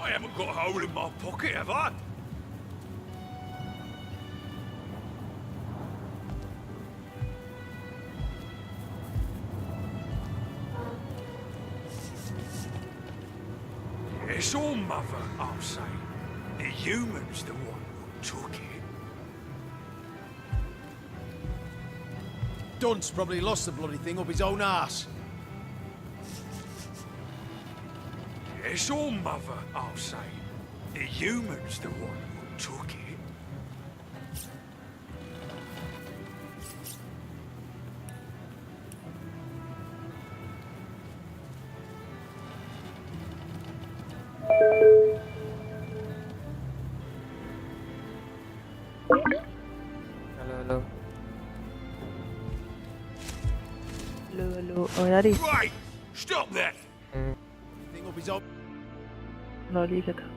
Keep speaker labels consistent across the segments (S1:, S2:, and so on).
S1: I haven't got a hole in my pocket, have I? It's all Mother, I'll say. The human's the one who took it.
S2: Dunce probably lost the bloody thing up his own arse.
S1: It's all Mother, I'll say. The human's the one who took it.
S3: Hello.
S4: Hello. Oh यार ये
S1: Right! Stop that!
S2: Thing up his own.
S4: Lolly क्या था?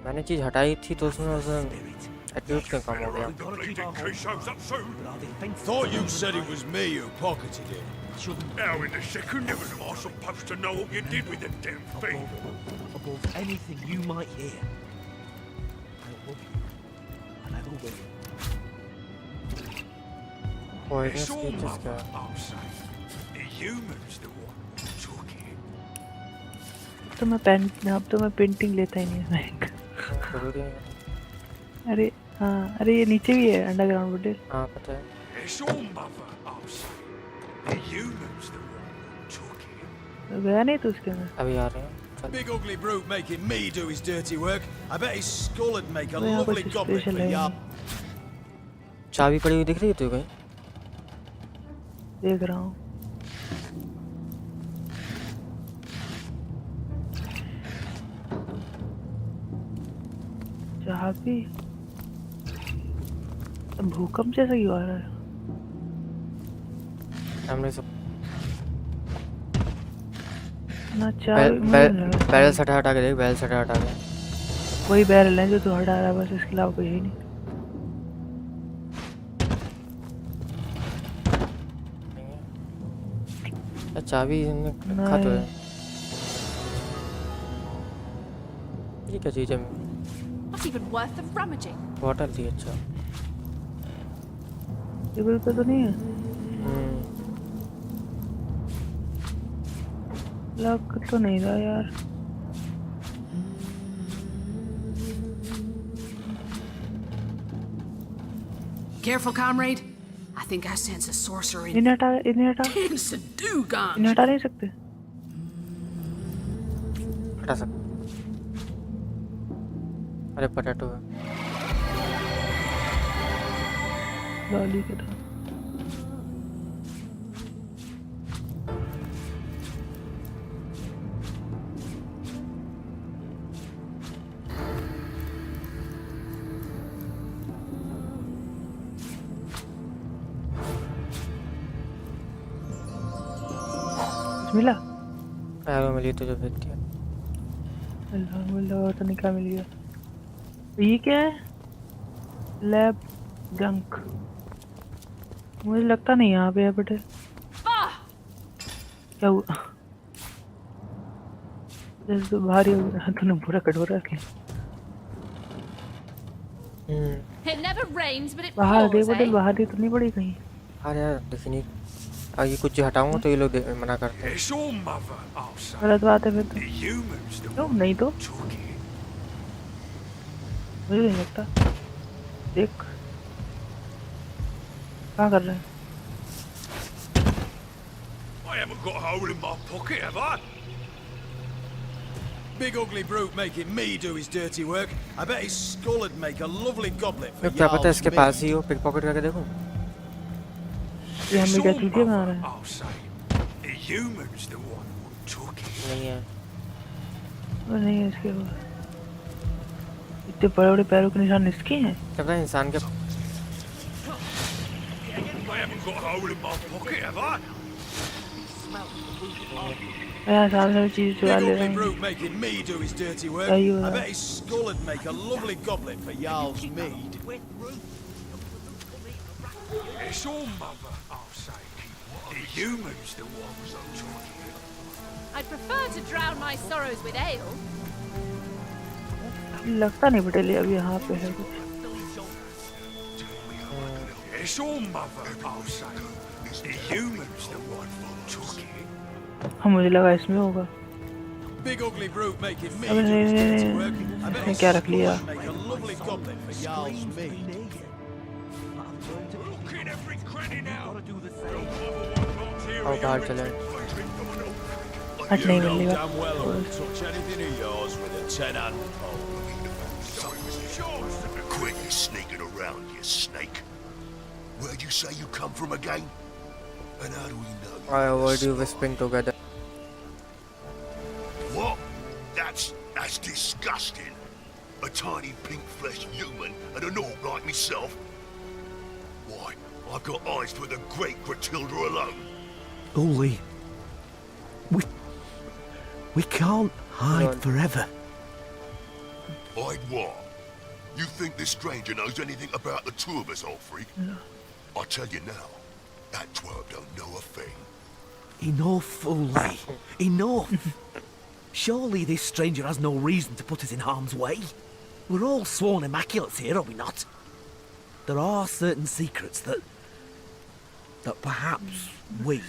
S3: मैंने चीज हटाई थी तो उसमें एटीट्यूड का काम हो गया।
S1: The bleeding key shows up soon.
S2: Thought you said it was me who pocketed it.
S1: How in the second heaven am I supposed to know what you did with the damn thing?
S5: Above anything you might hear. I love you. And I will win.
S1: It's all Mother, I'll say. The human's the one who took it.
S4: तो मैं painting लेता ही नहीं है।
S3: जरूरी है।
S4: अरे हाँ, अरे ये नीचे भी है अंडरग्राउंड बुड्ढे।
S3: हाँ पता है।
S1: It's all Mother, I'll say. The human's the one who took it.
S4: गया नहीं तो उसके अंदर।
S3: अभी आ रहे हैं।
S2: Big ugly brute making me do his dirty work. I bet his skull would make a
S4: यहाँ
S2: lovely
S4: कुछ
S2: goblet
S4: स्पेशल
S2: for
S4: है।
S2: y'all.
S3: चाबी पड़ी हुई दिख रही है तुझे कहीं?
S4: देख रहा हूँ। चाबी भूकंप जैसा क्यों आ रहा है?
S3: हमने सब
S4: ना चाबी
S3: बैरल से हटा के देख, बैरल से हटा के।
S4: वही बैरल है जो तू हटा रहा है, बस इसके अलावा कोई है नहीं।
S3: चाबी रखा तो है। ये क्या चीज है?
S6: Not even worth the rummaging.
S3: Bottle थी। अच्छा
S4: टेबल पे तो नहीं है। लॉक तो नहीं रहा यार।
S6: Careful, comrade. I think I sense a sorcerer in.
S4: इन्हें हटा।
S6: Tends to do guns.
S4: इन्हें हटा नहीं सकते।
S3: हटा सकते। अरे पोटैटो है।
S4: लॉली का था। मिला?
S3: एरो मिली तो जो भेज दिया।
S4: अल्हम्दुलिल्लाह, तो निकाल मिल गया। ये क्या है? लैब गंक। मुझे लगता नहीं यहाँ पे है बेटे। क्या हुआ? जैसे तो भारी हो रहा, तूने पूरा कटोरा रख लिया।
S6: It never rains, but it
S4: बाहर दे
S6: pours,
S4: बेटे,
S6: eh?
S4: बाहर दे तो नहीं पड़ी कहीं।
S3: अरे यार देखनी। ये कुछ हटाऊंगा तो ये लोग मना करते हैं।
S1: It's all Mother, I'll say.
S4: गलत बात है फिर तो।
S1: The human's the
S4: क्यों
S1: one
S4: नहीं तो?
S1: who took it.
S4: मुझे नहीं लगता। देख क्या कर रहे हैं?
S1: I haven't got a hole in my pocket, have I?
S2: Big ugly brute making me do his dirty work. I bet his skull would make a lovely goblet for
S3: क्या पता
S2: y'all's
S3: इसके
S2: mead.
S3: पास ही हो। Pick pocket करके देखो।
S4: ये
S1: It's
S4: हमें क्या
S1: all
S4: चीजें बना
S1: Mother,
S4: रहे हैं?
S1: I'll say. The human's the one who took it.
S3: नहीं है।
S4: वो नहीं है इसके पास। इतने बड़े बड़े पैरों के निशान इसके हैं?
S3: क्या पता इंसान के।
S1: I haven't got a hole in my pocket, have I?
S4: यार सामने चीज चुरा
S2: Big
S4: ले
S2: ugly
S4: रहे हैं।
S2: brute making me do his dirty work.
S4: Yeah, you
S2: I
S4: are.
S2: bet his skull would make a lovely goblet for y'all's mead.
S1: It's all Mother, I'll say. Keep The humans the ones I'm talking.
S7: I'd prefer to drown my sorrows with ale.
S4: लगता नहीं बटेली अब यहाँ पे है कुछ।
S1: It's all mother, I'll say. The humans the one took it.
S4: हाँ मुझे लगा इसमें होगा।
S2: Big ugly brute making me
S4: अबे
S2: do
S4: नहीं
S2: his
S4: नहीं
S2: dirty
S4: नहीं
S2: work. I bet
S4: इसने
S2: his
S4: क्या रख लिया?
S2: skillet make a lovely goblet for Jarl's mead.
S1: Look at every cranny now.
S5: Gotta do the same.
S3: और बाहर चले
S4: हट नहीं मिल
S2: You
S4: रही
S2: know
S4: बात।
S2: damn well I won't touch anything of yours with a 10-hand pole.
S8: Quit you sneaking around, you snake. Where'd you say you come from again? And how do we know?
S3: I avoid you whispering together.
S8: What? That's disgusting. A tiny pink-fleshed human and an orc like myself. Why, I've got eyes for the great Gratilda alone.
S5: Uli, we can't hide
S3: None.
S5: forever.
S8: Hide what? You think this stranger knows anything about the two of us, old freak? I tell you now, that twerp don't know a thing.
S5: Enough, Uli. Enough. Surely this stranger has no reason to put us in harm's way. We're all sworn immaculates here, are we not? There are certain secrets that perhaps we,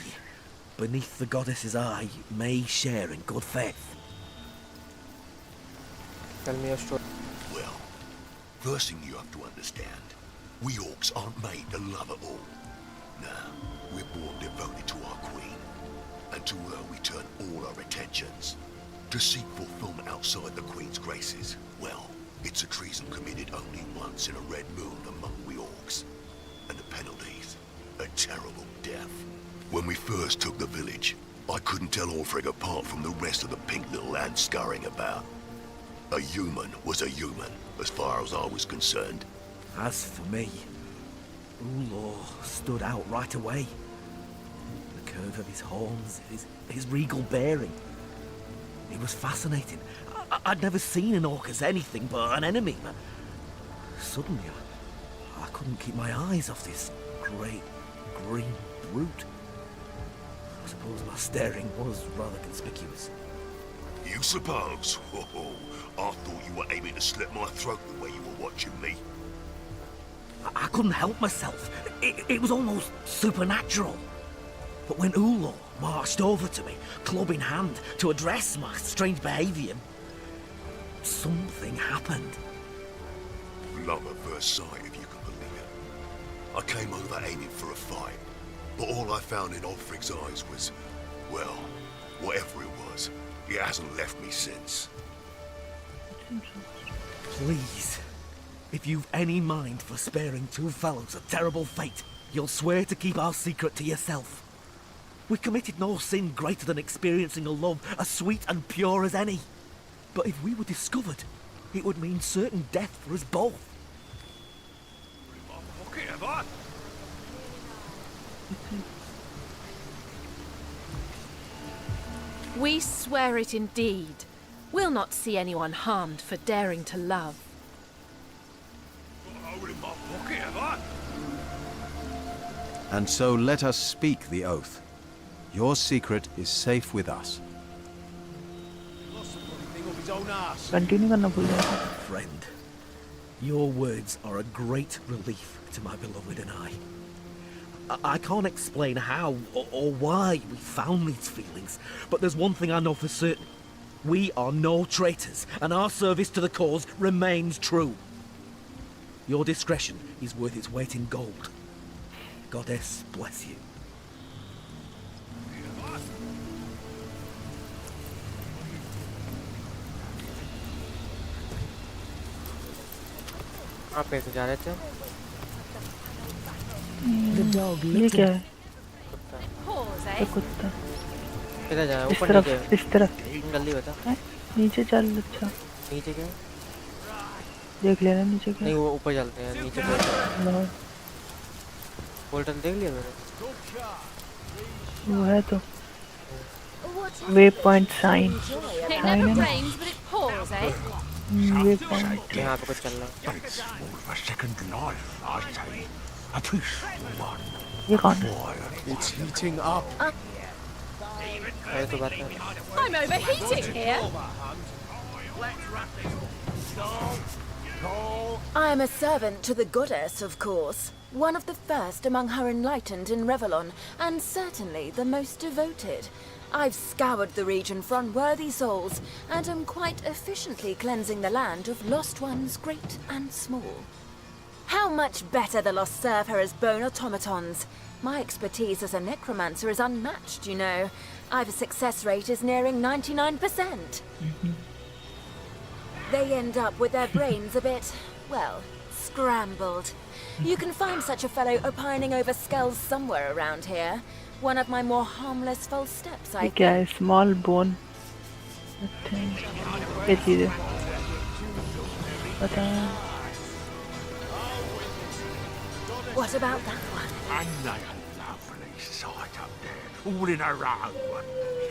S5: beneath the goddess's eye, may share in good faith.
S3: Tell me a story.
S8: Well, first thing you have to understand, we orcs aren't made to love it all. Nah, we're born devoted to our queen, and to her we turn all our attentions. To seek fulfillment outside the queen's graces, well, it's a treason committed only once in a red moon among we orcs. And the penalties, a terrible death. When we first took the village, I couldn't tell Orfrig apart from the rest of the pink little ants scurrying about. A human was a human, as far as I was concerned.
S5: As for me, Ulor stood out right away. The curve of his horns, his regal bearing. It was fascinating. I'd never seen an orc as anything but an enemy. Suddenly, I couldn't keep my eyes off this great green brute. I suppose my staring was rather conspicuous.
S8: You suppose? Oh, I thought you were aiming to slit my throat the way you were watching me.
S5: I couldn't help myself. It was almost supernatural. But when Ulor marched over to me, club in hand, to address my strange behaviour, something happened.
S8: Love at first sight, if you can believe it. I came over aiming for a fight, but all I found in Ulfric's eyes was, well, whatever it was, it hasn't left me since.
S5: Please, if you've any mind for sparing two fellows a terrible fate, you'll swear to keep our secret to yourself. We committed no sin greater than experiencing a love as sweet and pure as any. But if we were discovered, it would mean certain death for us both.
S1: Okay, have I?
S7: We swear it indeed. We'll not see anyone harmed for daring to love.
S1: Got a hole in my pocket, have I?
S9: And so let us speak the oath. Your secret is safe with us.
S2: Lost the bloody thing up his own arse.
S4: Continue करना भूल गया।
S5: Friend, your words are a great relief to my beloved and I. I can't explain how or why we found these feelings, but there's one thing I know for certain. We are no traitors, and our service to the cause remains true. Your discretion is worth its weight in gold. Goddess bless you.
S3: आप कैसे जा रहे थे?
S4: ये क्या है?
S7: Pause,
S4: ये
S7: eh?
S4: कुत्ता।
S3: किधर जा रहा है?
S4: इस
S3: ऊपर
S4: तरफ,
S3: नीचे?
S4: इस तरफ।
S3: जल्दी बता।
S4: हैं? नीचे चल अच्छा।
S3: नीचे क्या है?
S4: देख लेना नीचे क्या
S3: नहीं
S4: है।
S3: वो ऊपर चलते हैं, नीचे पोर्टल।
S4: लो,
S3: पोर्टल देख लिया मैंने।
S4: वो है तो वे पॉइंट साइन
S7: It
S4: साइन
S7: never
S4: है ना?
S7: rains, but it pours, eh?
S4: Way point
S3: यहाँ पे कुछ चल रहा है।
S1: It's more of a second life, I say. A peaceful one.
S4: ये कौन है?
S1: Quiet
S2: It's heating up.
S3: अरे तो बात है
S7: I'm overheating here.
S10: I am a servant to the goddess, of course. One of the first among her enlightened in Revellon, and certainly the most devoted. I've scoured the region for unworthy souls, and am quite efficiently cleansing the land of lost ones great and small. How much better the lost serve her as bone automatons. My expertise as a necromancer is unmatched, you know. I've a success rate is nearing 99%. They end up with their brains a bit, well, scrambled. You can find such a fellow opining over skulls somewhere around here. One of my more harmless false steps, I
S4: ये क्या है? Small bone. क्या चीज़ है? पता नहीं.
S10: What about that one?
S8: And they a lovely sight up there, all in a row.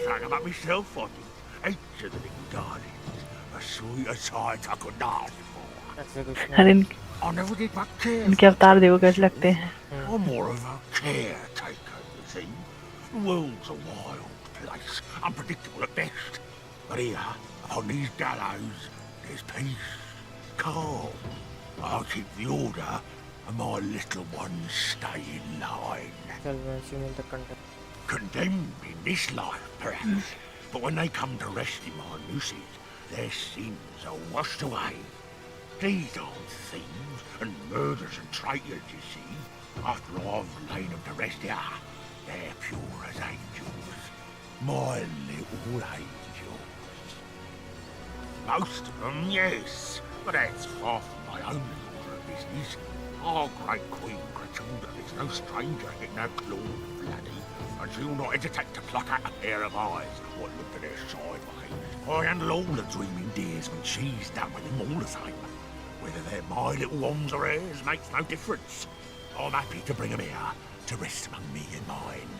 S8: Strung 'em up myself on it. Each of the little darlings. A sweeter sight I could ask for.
S3: ऐसे कुछ
S4: अरे
S3: नहीं
S8: I never did but care.
S4: इनके अवतार देखो कैसे लगते हैं.
S8: I'm more of a caretaker, you see. The world's a wild place, unpredictable at best. But here, on these gallows, there's peace, calm. I keep the order, and my little ones stay in line.
S3: चल मैं इसी में तक content
S8: Condemned in this life, perhaps. But when they come to rest in my nooses, their sins are washed away. These aren't thieves and murderers and traitors, you see. After I've laid them to rest here, they're pure as angels. My little angels. Most of them, yes. But that's far from my own order of business. Our great Queen Clotilda is no stranger to getting her claws bloody, and she'll not hesitate to pluck out a pair of eyes or look at her sideways. I handle all the dreaming dears when she's done with them all the same. Whether they're my little ones or hers makes no difference. I'm happy to bring them here to rest among me and mine.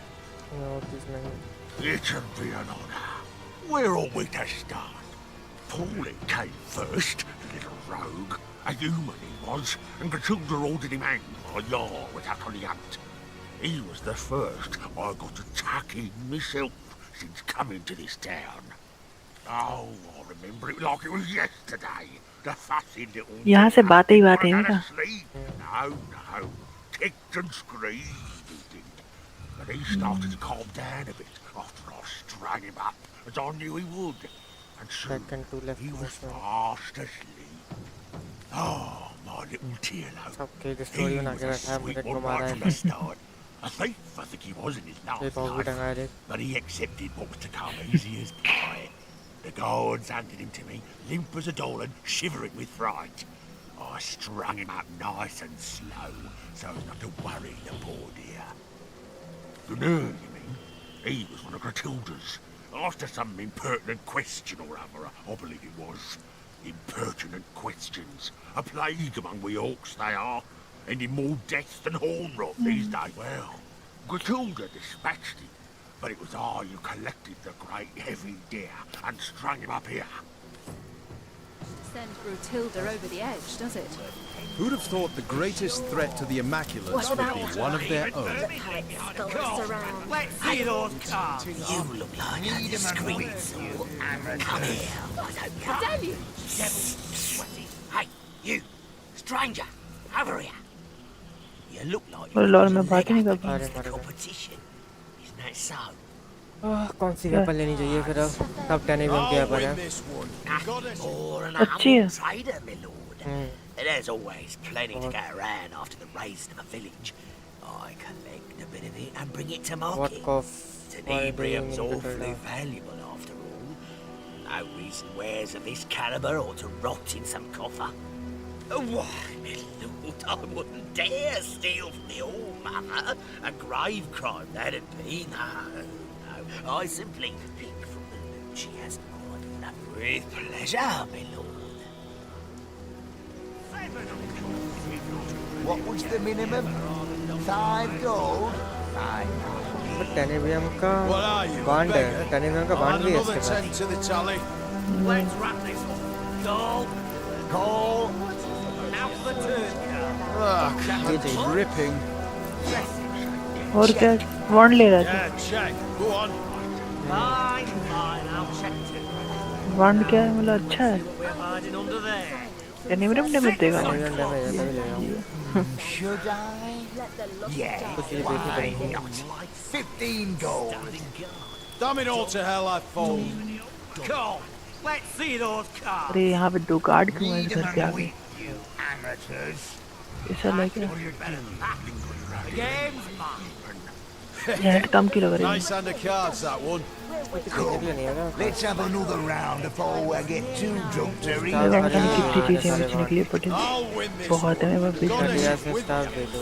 S3: और कुछ नहीं
S8: It'd be an honour. Where ought we to start? Paulie came first, the little rogue. A human he was, and Clotilda ordered him hanged while Yar was out on the hunt. He was the first I got to tuck in myself since coming to this town. Oh, I remember it like it was yesterday. The fussy little...
S4: यहाँ से बातें ही बातें हैं क्या?
S8: No, no. Kicked and screamed, he did. But he started to calm down a bit after I strung him up, as I knew he would. And soon
S3: Second to left
S8: he was
S3: motion.
S8: fast asleep. Oh, my little tearlow.
S3: सबके
S8: He
S3: story बना
S8: was
S3: के
S8: a
S3: रखा है
S8: sweet
S3: मुझे
S8: one
S3: घुमा
S8: right
S3: रहा
S8: from the
S3: है
S8: start. A thief, I think he was in his
S3: ये
S8: last
S3: बहुत भी
S8: life.
S3: टंगा है देख
S8: But he accepted what was to come easy as pie. The guards handed him to me, limp as a doll and shivering with fright. I strung him up nice and slow, so as not to worry the poor dear. Gunnar, you mean? He was one of Clotilda's. After some impertinent question or other, I believe it was. Impertinent questions. A plague among we orcs they are, ending more death than horn rot these days. Well, Clotilda dispatched him, but it was I who collected the great heavy deer and strung him up here.
S7: Send Brutilda over the edge, does it?
S9: Who'd have thought the greatest threat to the Immaculates
S10: What
S9: would
S10: about
S9: be one of their own?
S10: Let's
S1: see those cars.
S5: You look like a discreet sort. Come here, why don't you?
S7: Damn you!
S5: Hey, you, stranger, over here. You look like
S4: और लॉर में बात ही नहीं कर पा.
S3: अरे मर गए
S5: competition. Isn't that so?
S3: कौन सी वेपन लेनी चाहिए फिर अब सब टेनिवियम के वेपन है
S2: This one.
S5: Or an
S4: अच्छी है.
S5: humble trader, my lord. There's always plenty to go around after the raising of a village. I collect a bit of it and bring it to
S3: what
S5: market.
S3: कॉफ
S5: Tenebrium's awfully valuable after all. No reason wares of this caliber ought to rot in some coffer. Why, my lord, I wouldn't dare steal from the All-Mother. A grave crime, that'd be. No, no. I simply pick from the loot she has on. With pleasure, my lord.
S11: What was the minimum? 5 gold? 5.
S3: टेनिवियम का
S2: What are you?
S3: Bond है टेनिवियम का bond भी है
S2: Another
S3: इसके
S2: 10
S3: पास
S2: to the tally.
S1: Let's wrap this up. Gold.
S11: Call.
S1: Now for the turn.
S9: Ah, it's dripping.
S4: और क्या वॉन्ड ले रहा था
S2: Yeah, check. Go on.
S5: Fine, fine, I'll check too.
S4: वॉन्ड क्या है मतलब अच्छा है
S5: We're hiding under there.
S4: एनिमेटम डैमेज देगा ना
S3: एनिमेटम डैमेज है तभी ले रहा हूँ
S11: Should I? Yeah,
S3: कुछ चीज़ देखनी
S11: why
S3: पड़ेगी
S11: not? 15 gold.
S2: Damn it all to hell, I fold.
S5: Come, let's see those cards.
S4: अरे यहाँ पे 2 गार्ड क्यों हैं इस घर के आगे
S11: You amateurs.
S4: ऐसा लगे
S5: The game's mine.
S4: हेड कम की लग रही है
S2: Nice hand of cards, that one.
S3: देखने के लिए नहीं आएगा
S11: Let's have another round before I get too drunk to read.
S4: मेरे पास पता नहीं कितनी चीजें बेचने के लिए पड़ी
S2: I'll win this
S4: बहुत है मेरे पास बेचने के लिए
S3: इंडिया से स्टार दे दो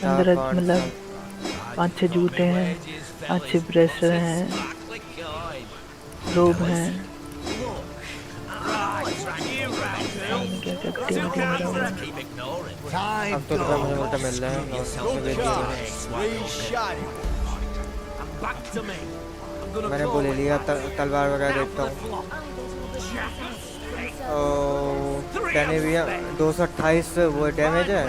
S4: अंदर मतलब 5-6 जूते हैं 5-6 ब्रेसलेट हैं रोब हैं क्या क्या
S5: Keep ignoring.
S11: Time
S3: अब तो रुपये मुझे उल्टा मिल रहा है और उसमें बेच दिया
S2: Reshine.
S5: And back to me. I'm gonna
S3: मैंने वो ले लिया तलवार वगैरह देखता हूँ टेनिवियम 228 वो डैमेज है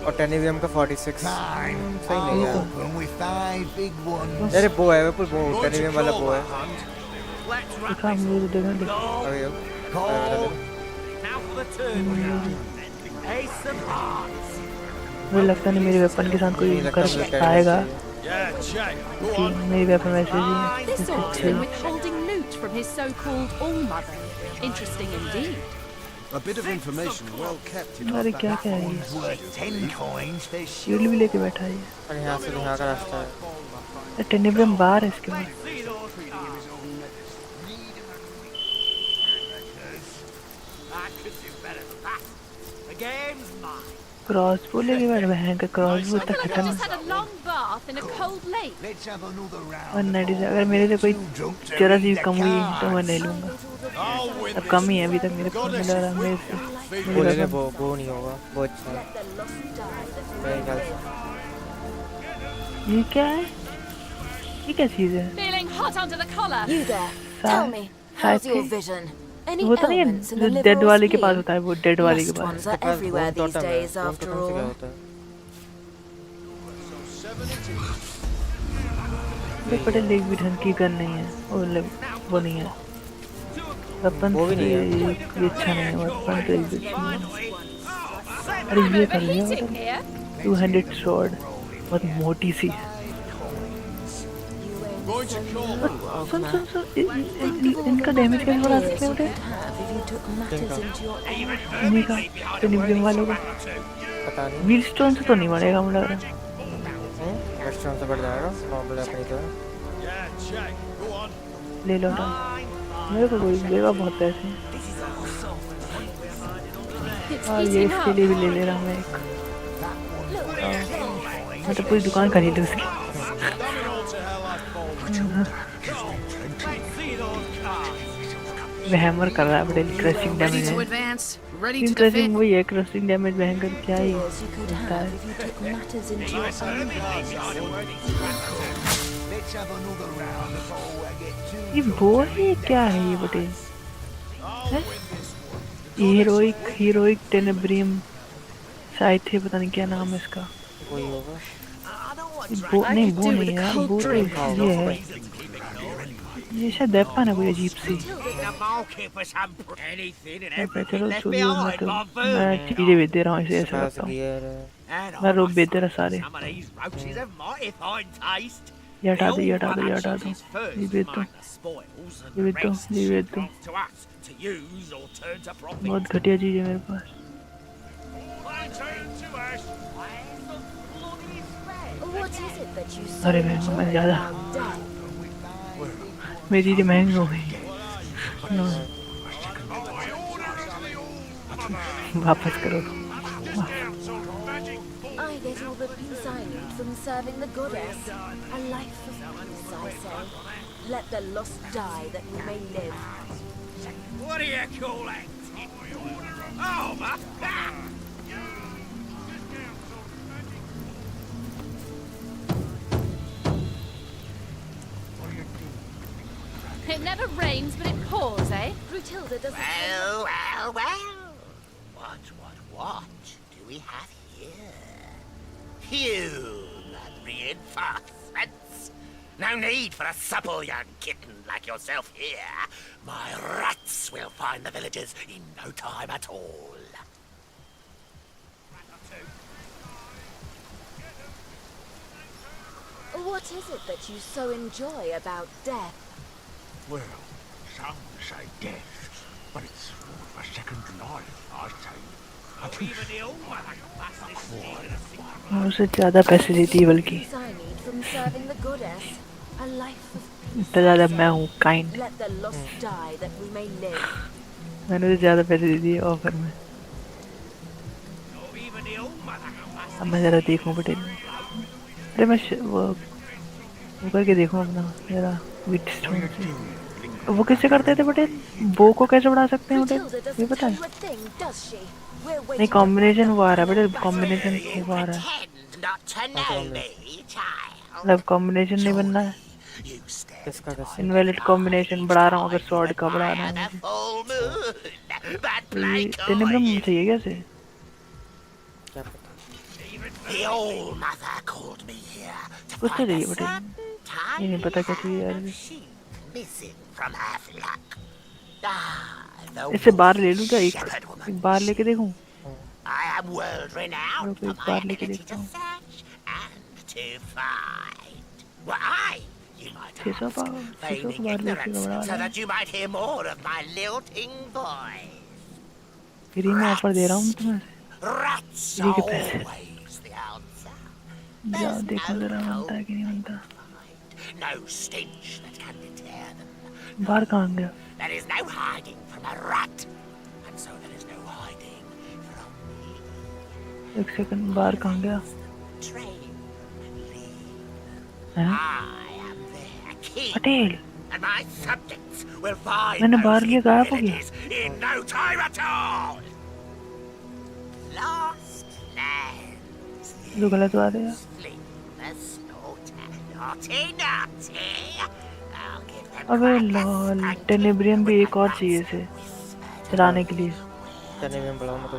S3: और टेनिवियम का 46 सही नहीं है
S11: open with 5 big ones.
S3: अरे वो है वो टेनिवियम वाला वो है
S4: दिखा मुझे देखना दिखा
S3: अभी
S5: now for the turn. Ace of hearts.
S4: मुझे लगता नहीं मेरे वेपन के साथ कोई कर पाएगा
S2: Yeah, check. Go
S4: कि
S2: on.
S4: मेरी वेपन वैसे ही
S7: This
S4: है
S7: auction withholding loot from his so-called all-mother. Interesting indeed.
S9: A bit of information well kept in our
S4: अरे क्या
S9: back.
S4: क्या है ये
S11: Worth 10 coins for sure.
S4: Shield भी लेके बैठा है ये
S3: और यहाँ से यहाँ का रास्ता है
S4: टेनिब्रम बाहर है इसके बाद
S5: I could do better than that. The game's mine.
S4: Crossbow लेके बैठ बहन का क्रॉसबो इतना
S7: I
S4: खतरनाक
S7: just had a long bath in a cold lake.
S11: Let's have another round.
S4: और नडी से अगर मेरे से कोई जरा सी कम हुई तो मैं ले लूँगा
S2: I'll win
S4: अब कम ही है अभी तक मेरे पास मिल रहा है मेरे से
S3: वो ले ले वो नहीं होगा वो अच्छा है मेरे ख्याल से
S4: ये क्या है ये क्या चीज़ है
S7: Feeling hot under the collar.
S10: You there. Tell me, how's your vision? Any
S4: वो तो नहीं
S10: elements in the
S4: है
S10: liver
S4: डेड
S10: or
S4: वाले के पास
S10: spleen?
S4: होता है वो डेड वाले के
S10: Lost
S4: pass
S10: ones are everywhere these days, after all.
S4: तो बड़े लेग भी ढंग की गन नहीं है वो नहीं है वेपन
S3: वो भी नहीं है।
S4: ये अच्छा नहीं है वेपन तो एक भी अच्छा नहीं है अरे ये कर लिया
S7: Overheating here.
S4: 200 sword बहुत मोटी सी है
S2: Going to call.
S4: सुन सुन सुन इनका डैमेज कैसे बढ़ा सकते हैं इन्हीं का टेनिब्रम वालों का
S3: पता नहीं
S4: व्हील स्टोन से तो नहीं बढ़ेगा मुझे लग रहा है
S3: रेस्टोरेंट से बढ़ जाएगा नॉर्मल अपनी तो
S2: Yeah, check. Go on.
S4: ले लो ना मेरे को कोई देगा बहुत पैसे
S7: It's
S4: और ये
S7: heating
S4: इसके
S7: up.
S4: लिए भी ले ले रहा हूँ मैं एक मैं तो पूरी दुकान खरीद लूँ उसकी
S2: Damn it all to hell, I fold.
S5: Let's see those cards.
S4: वह हैमर कर रहा है बड़े क्रशिंग
S6: Ready
S4: डैमेज
S6: to
S4: है
S6: advance. Ready to
S4: crushing
S6: defend.
S4: वही है क्रशिंग डैमेज भयंकर क्या ही
S10: Years you could
S4: होता
S10: have
S4: है
S10: if you took matters into your own hands.
S11: Let's have another round before I get too
S4: ये वो है क्या है ये बटे हीरोइक टेनेब्रियम शायद थे पता नहीं क्या नाम है इसका
S3: कोई होगा
S4: वो नहीं वो नहीं है वो तो ये है ये शायद वेपन है कोई अजीब सी
S5: In the market for some anything and
S4: मैं
S5: everything
S4: चलो
S5: left
S4: स्टूडियो में
S5: behind
S4: तो
S5: by
S4: मैं
S5: burning.
S4: चीजें बेच दे रहा हूँ इसे ऐसा
S3: पास
S4: लगता हूँ
S3: गियर
S5: And
S4: मैं
S5: I
S4: रोब
S5: must
S4: बेच दे रहा सारे
S5: some of these roaches have mighty fine taste.
S4: ये हटा दो
S5: They
S4: ये
S5: all
S4: हटा दो ये
S5: run
S4: हटा
S5: us
S4: दो
S5: as first
S4: ये बेच दो
S5: among the spoils and
S4: ये
S5: the
S4: बेच दो
S5: rest
S4: ये बेच दो
S5: belongs to us to use or turn to profit.
S4: बहुत घटिया चीज है मेरे पास
S10: What is it that you
S4: अरे
S10: so
S4: मैं
S10: enjoy
S4: ज्यादा
S10: about death?
S4: मेरी चीजें महंगी हो गई नो, वापस करो
S10: I get all the peace I need from serving the goddess. A life of peace, I say. Let the lost die that you may live.
S5: What do you call it? Oh, my God!
S7: It never rains, but it pours, eh?
S10: Brutilda doesn't.
S11: Well. What do we have
S12: You reinforcements. No need for a supple young kitten like yourself here. My rats will find the villagers in no time at all.
S10: What is it that you so enjoy about death?
S8: Well, some say death, but it's sort of a second life, I say.
S4: उससे ज़्यादा पैसे देती है बल्कि
S10: I need from serving the goddess. A life of
S4: इतना ज़्यादा मैं हूँ kind.
S10: let the lost die that we may live.
S4: मैंने उसे ज़्यादा पैसे दे दिए ऑफर में. अब मैं ज़रा देखूँ पटेल. अरे मैं वो करके देखूँ अपना ज़रा विट स्टोन से. वो कैसे करते थे पटेल? बो को कैसे बढ़ा सकते हैं पटेल? ये पता है? नहीं कॉम्बिनेशन वो आ रहा है पटेल. कॉम्बिनेशन वो आ रहा है. मतलब कॉम्बिनेशन नहीं बनना है. इनवैलिड कॉम्बिनेशन बढ़ा रहा हूँ अगर स्वॉर्ड का बढ़ा रहा हूँ. टेनिब्रम चाहिए क्या से? कुछ तो चाहिए बटे. ये नहीं पता क्या चाहिए यार. इससे बार ले लूँ क्या? एक बार लेके देखूँ. एक बार लेके देखता हूँ. 600 बार लेके घबरा रहा है. फ्री में ऑफर दे रहा हूँ मैं तुम्हें. फ्री के पैसे. जाओ देखो जरा बनता है कि नहीं बनता. बाहर कहाँ गया? एक सेकंड. बाहर कहाँ गया? पटेल मैंने बाहर लिया. गायब हो गया. जो गलत बात है. अबे लॉल. टेनेब्रियम भी एक और चाहिए इसे चलाने के लिए.
S3: टेनेब्रियम बढ़ाओ मत.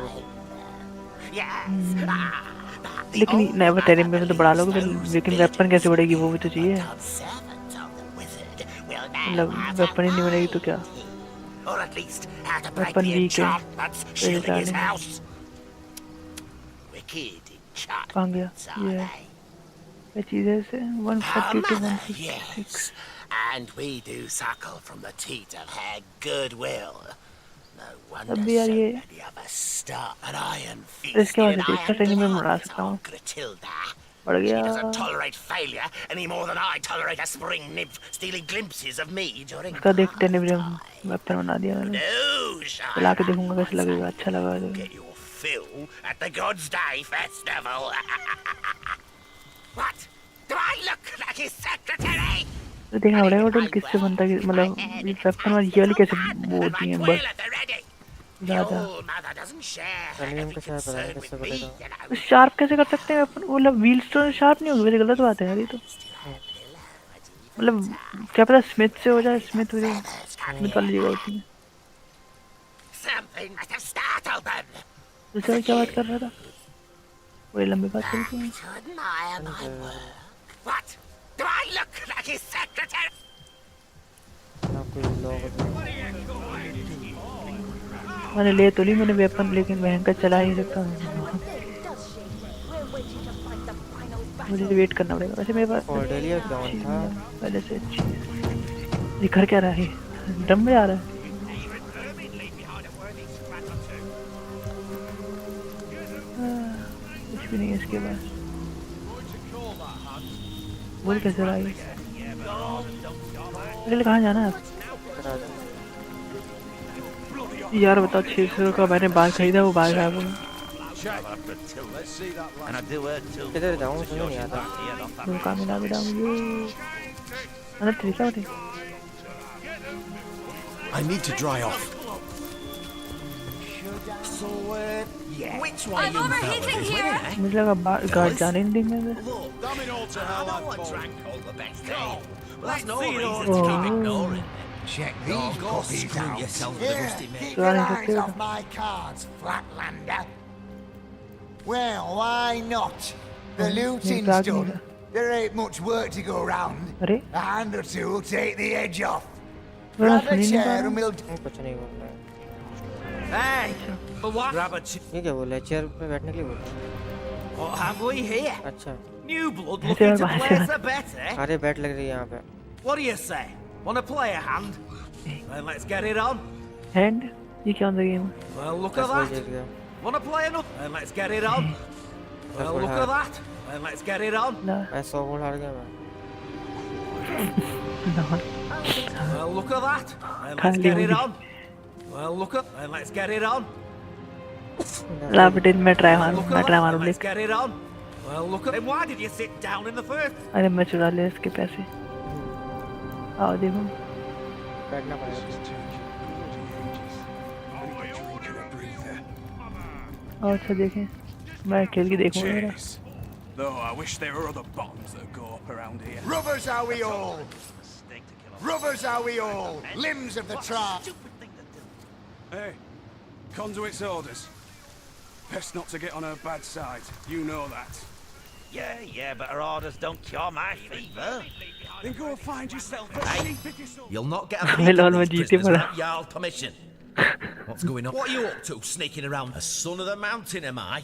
S4: लेकिन नहीं वो टेनेब्रियम में तो बढ़ा लोगे लेकिन वेपन कैसे बढ़ेगी? वो भी तो चाहिए. मतलब वेपन ही नहीं बनेगी तो क्या? वेपन वीक है. कहाँ गया ये? क्या चीज़ है इसे? 140 to 156.
S12: And we do suckle from the teat of her goodwill. No wonder
S4: अब भी यार ये
S12: many of us start an iron feast
S4: इसके बाद
S12: in
S4: इसका ट्रेनिंग में बढ़ा सकता हूँ. बढ़
S12: She
S4: गया.
S12: doesn't tolerate failure any more than I tolerate a spring nymph stealing glimpses of me during
S4: इसका देख टेनेब्रियम वेपन बना दिया मैंने. चला के देखूंगा कैसे लगेगा. अच्छा लगा तो.
S12: Get your fill at the God's Day Festival. What? Do I look like his secretary?
S4: तो देखना पड़ेगा होटल किससे बनता है. मतलब वेपन और ये वाली कैसे वो होती हैं बस ज़्यादा. शार्प कैसे कर सकते हैं वेपन? वो मतलब व्हील्स तो शार्प नहीं होगी. वैसे गलत बात है यार ये तो. मतलब क्या पता स्मिथ से हो जाए. स्मिथ हो जाए. स्मिथ वाली जगह होती है. दूसरा क्या बात कर रहा था? बड़ी लंबी बात चल रही है.
S12: What? Do I look like his secretary?
S4: मैंने ले तो ली मैंने वेपन लेकिन भयंकर चला ही सकता हूँ. मुझे वेट करना पड़ेगा. वैसे मेरे पास पहले से अच्छी. ये घर क्या रहा है? ड्रम में आ रहा है. कुछ भी नहीं है इसके पास. बोल कैसे रहा है? कहाँ जाना है यार? बताओ. 600 का मैंने बाल खरीदा. वो बाल गायब हो गया.
S3: किधर जाऊँ समझ नहीं आता.
S4: धोखा मिला बेटा मुझे. अंदर तरीका बटे.
S2: I need to dry off.
S6: I'm overheating here.
S4: मुझे लगा गार्ड जाने नहीं देंगे.
S11: Check these copies out. Here, keep your eyes off my cards, Flatlander. Well, why not? The
S4: मेरे
S11: looting's
S4: पे आग नहीं
S11: done.
S4: था
S11: There ain't much work to go round.
S4: अरे
S11: A hand or two will take the edge off.
S4: मैं
S11: Grab
S4: soon
S11: a
S4: ही नहीं पा
S11: chair
S4: रहा
S11: and
S4: हूँ
S11: we'll...
S3: कुछ नहीं बोल रहा है
S5: Hey, but what? Grab a
S3: ये क्या बोल रहा है चेयर पे बैठने के लिए बोल रहा है
S5: What have we here?
S3: अच्छा
S5: New blood
S4: ऐसे
S5: looking
S4: और
S5: to
S4: बाहर से
S5: place a bet, eh?
S3: अरे बैट लग रही है यहाँ पे
S5: What do you say? Want to play a hand? Then let's get it on.
S4: Hand ये क्या होता है game
S5: Well, look at
S3: 10 ball
S5: that.
S3: जीत गया
S5: Want to play enough? Then let's get it on. Well,
S3: ball
S5: look
S3: हार
S5: at that. Then let's get it on.
S4: ना
S3: मैं 100 ball हार गया मैं
S5: Well, look at that. Then let's
S4: खाली
S5: get it
S4: होगी
S5: on. Well, look at. Then let's get it on.
S4: ला पटेल मैं try
S5: Well,
S4: मारूं
S5: look
S4: मैं
S5: at
S4: ट्राई
S5: that.
S4: मारूं
S5: Then let's
S4: देख
S5: get it on. Well, look at. Then why did you sit down in the first?
S4: अरे मैं चुरा ले इसके पैसे आओ देखो
S3: बैठना पड़ेगा
S4: आओ अच्छा देखें मैं खेल के देखूंगा मेरा
S1: Cheers. Though I wish there were other bottoms that go up around here.
S11: Rubbers are we all. Rubbers are we all. Limbs of the tribe.
S1: Hey, conduit's orders. Best not to get on her bad side. You know that.
S12: Yeah, but her orders don't cure my fever.
S1: Then go find yourself a sheep if you so.
S5: You'll not get a
S4: मैं
S5: peek
S4: lol
S5: at
S4: में
S5: these
S4: जीते
S5: prisoners
S4: पड़ा
S5: without Jarl permission. What's going on? What are you up to, sneaking around? A son of the mountain, am I?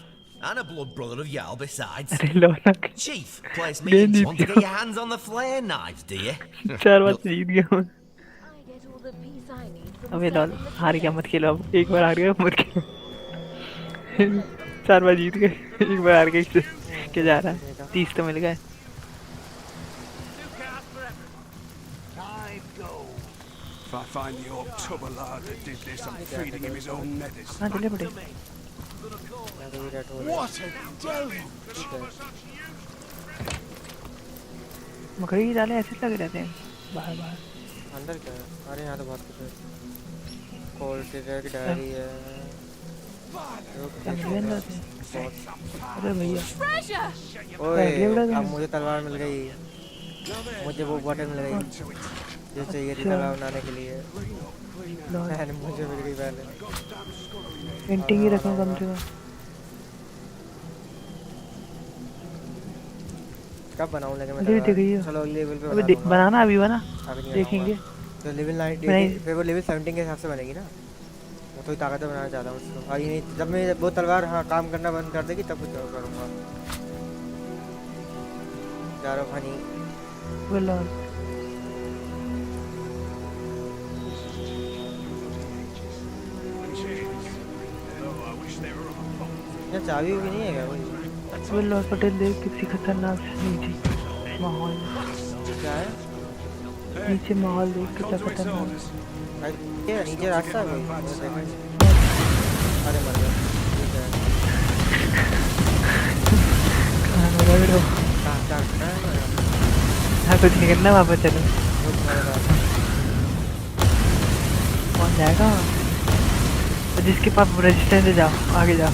S5: And a blood brother of Jarl besides.
S4: अरे lol
S5: Chief, place me
S4: नहीं
S5: in.
S4: Jeet
S5: Want to
S4: गया
S5: get your hands on the flare knives, do you?
S4: 4 बार जीत गया मैं
S10: I get all the peace I need from
S4: अबे lol
S10: serving the
S4: हार गया मत खेलो अब एक बार हार गया मत खेलो 4 बार जीत गए एक बार हार गए क्या जा रहा है 30 तो मिल गए
S1: If I find the old tubber lad that did this, I'm feeding him his own netters.
S4: हाँ चले पड़े
S3: मैं तो भी रेट हो रहा
S1: What a deluge!
S4: मकड़ी की जाले ऐसे लगे रहते हैं बाहर बाहर
S3: अंदर क्या है अरे यहाँ तो बहुत कुछ है कोल्ड ट्रेक डायरी है
S4: अंदर अंदर से अरे भैया
S7: Treasure!
S3: ओए
S4: अगले बड़ा
S3: अब मुझे तलवार मिल गई मुझे वो बटन मिल गई जो चाहिए थी तलवार बनाने के लिए मैंने मुझे मिल गई पहले
S4: पेंटिंग ही रखूँ कम से कम
S3: कब बनाऊं लेकिन मैं
S4: मुझे भी दिख रही है
S3: चलो अगले लेवल पे
S4: अबे
S3: बना लूंगा
S4: बनाना अभी बना
S3: अभी नहीं
S4: देखेंगे
S3: बनाऊंगा। तो लेवल 9
S4: नहीं।
S3: फिर वो लेवल 17 के हिसाब से बनेगी ना मैं थोड़ी ताकत बनाना चाहता हूँ उसको और ये नहीं जब मैं वो तलवार हाँ काम करना बंद कर देगी तब कुछ करूँगा जारो फनी
S4: बोलो
S1: Though I wish there were other bottoms.
S3: यार चाबी भी नहीं है क्या कोई
S4: बोलो पटेल देख किसी खतरनाक से नीचे माहौल
S3: क्या है
S4: नीचे माहौल देख कितना
S1: Conduit's
S4: खतरनाक
S1: orders.
S3: भाई ये नीचे रास्ता है कोई मुझे देखा अरे मर गया ठीक है
S4: कहाँ लग रहे हो
S3: कहाँ
S4: हाँ कुछ नहीं करना वापस चलो कौन जाएगा तो जिसके पास रजिस्टेंस है जाओ आगे जाओ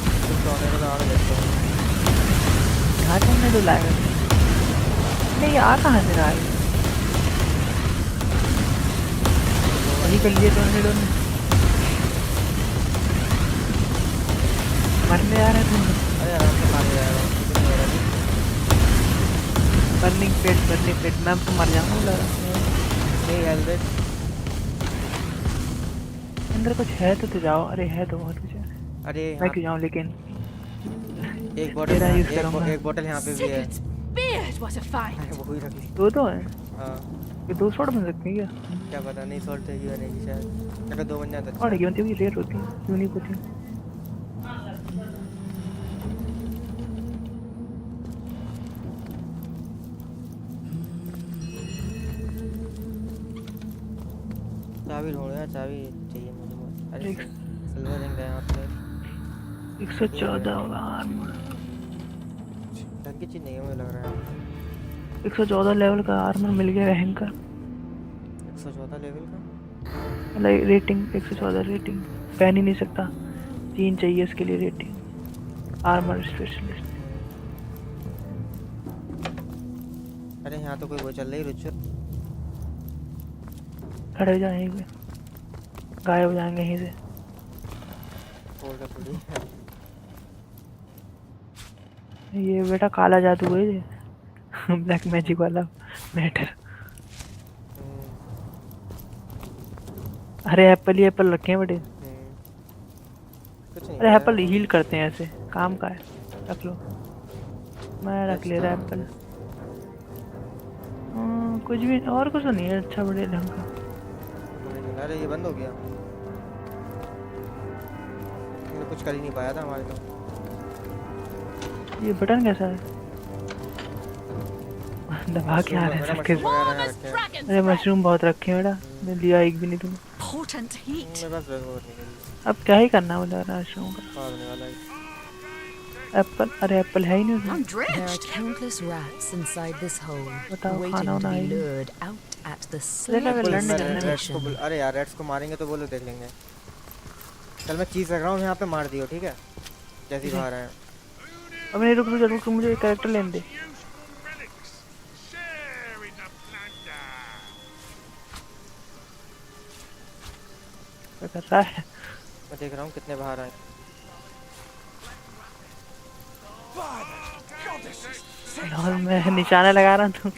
S4: कहाँ चलने तो लाएगा नहीं आ कहाँ से रहा है वही कर लिए दोनों मरने आ रहे तुम
S3: अरे आराम से मार जाएगा
S4: बर्निंग पेट मैं तो मर जाऊंगा लग रहा
S3: नहीं हेलमेट
S4: अंदर कुछ है तो जाओ अरे है तो बहुत कुछ है
S3: अरे
S4: मैं क्यों जाऊँ लेकिन
S3: एक बोतल
S4: तेरा यूज करूंगा
S3: एक बोतल यहाँ पे भी है
S7: Sigurd's beard, what a fight!
S3: अरे वो ही रख ली
S4: दो तो है
S3: हाँ
S4: ये 2 शॉट बन सकते हैं क्या
S3: क्या पता नहीं सॉल्ट चाहिए नहीं कि शायद अगर 2 बन जाए तो
S4: और कीमतें भी रेट होती हैं यूनिक होती हैं
S3: चाबी ढूंढो यार चाबी चाहिए मुझे बहुत अरे सिल्वर रिंग है यहाँ पे
S4: 114 होगा आर्मर
S3: ढंग की चीज़ नहीं है मुझे लग रहा है
S4: 114 लेवल का आर्मर मिल गया रैंक का
S3: 114 लेवल का
S4: रेटिंग 114 रेटिंग पहन ही नहीं सकता 3 चाहिए इसके लिए रेटिंग आर्मर स्पेशलिस्ट
S3: अरे यहाँ तो कोई वो चल रही रुचर
S4: खड़े हो जाएंगे पे गायब हो जाएंगे यहीं से
S3: खोल का खुली
S4: ये बेटा काला जादू है ये ब्लैक मैजिक वाला मैटर। अरे एप्पल ही एप्पल रखे हैं बड़े। अरे एप्पल हील करते हैं ऐसे काम का है। रख लो मैं रख ले रहा एप्पल। कुछ भी और कुछ नहीं है अच्छा बड़े ढंग का।
S3: अरे ये बंद हो गया, ये कुछ कर ही नहीं पाया था हमारे तो।
S4: ये बटन कैसा है? दबा के आ रहे हैं सबके। अरे मशरूम बहुत रखे हैं बेटा, मैं लिया एक भी नहीं तुमने। अब क्या ही करना मुझे मशरूम का। एप्पल, अरे एप्पल है ही नहीं उसमें। बताओ खाना होना है।
S3: अरे यार रेड्स को मारेंगे तो बोलो देख लेंगे। चल मैं चीज रख रहा हूँ यहाँ पे, मार दियो ठीक है जैसे ही बाहर आए।
S4: अब नहीं रुक रुक, मुझे कैरेक्टर लेने दे। क्या कर रहा है?
S3: मैं देख रहा हूँ कितने बाहर आए।
S4: और मैं निशाना लगा रहा हूँ।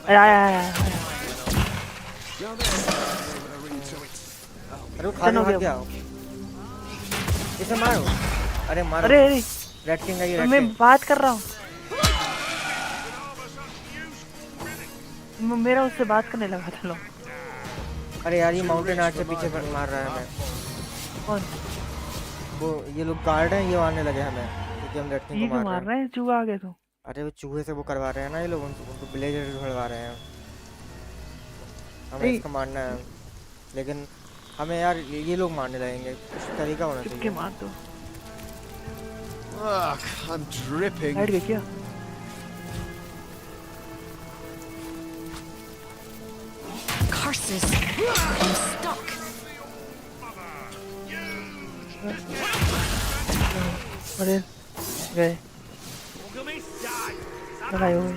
S4: आया
S3: अरे खाना हो गया। इसे मारो। अरे मारो।
S4: अरे
S3: रेड किंग आई।
S4: मैं बात कर रहा हूँ। मेरा उससे बात करने लगा था। लो
S3: अरे यार ये माउंटेन आर्ट से पीछे मार रहा है हमें।
S4: कौन?
S3: वो ये लोग गार्ड हैं, ये आने लगे हमें क्योंकि हम रेड किंग को
S4: मार रहे हैं। चूहा आ गया तो। अरे
S3: वो चूहे से वो करवा रहे हैं ना ये लोग, उनको विलेजर भड़वा रहे हैं। हमें इसको मारना है लेकिन हमें यार ये लोग मारने लगेंगे, कुछ तरीका होना चाहिए।
S4: मार दो।
S9: I'm dripping.
S4: हट गया क्या?
S6: Curses! I'm stuck.
S4: अरे गए। लड़ाई हो गई।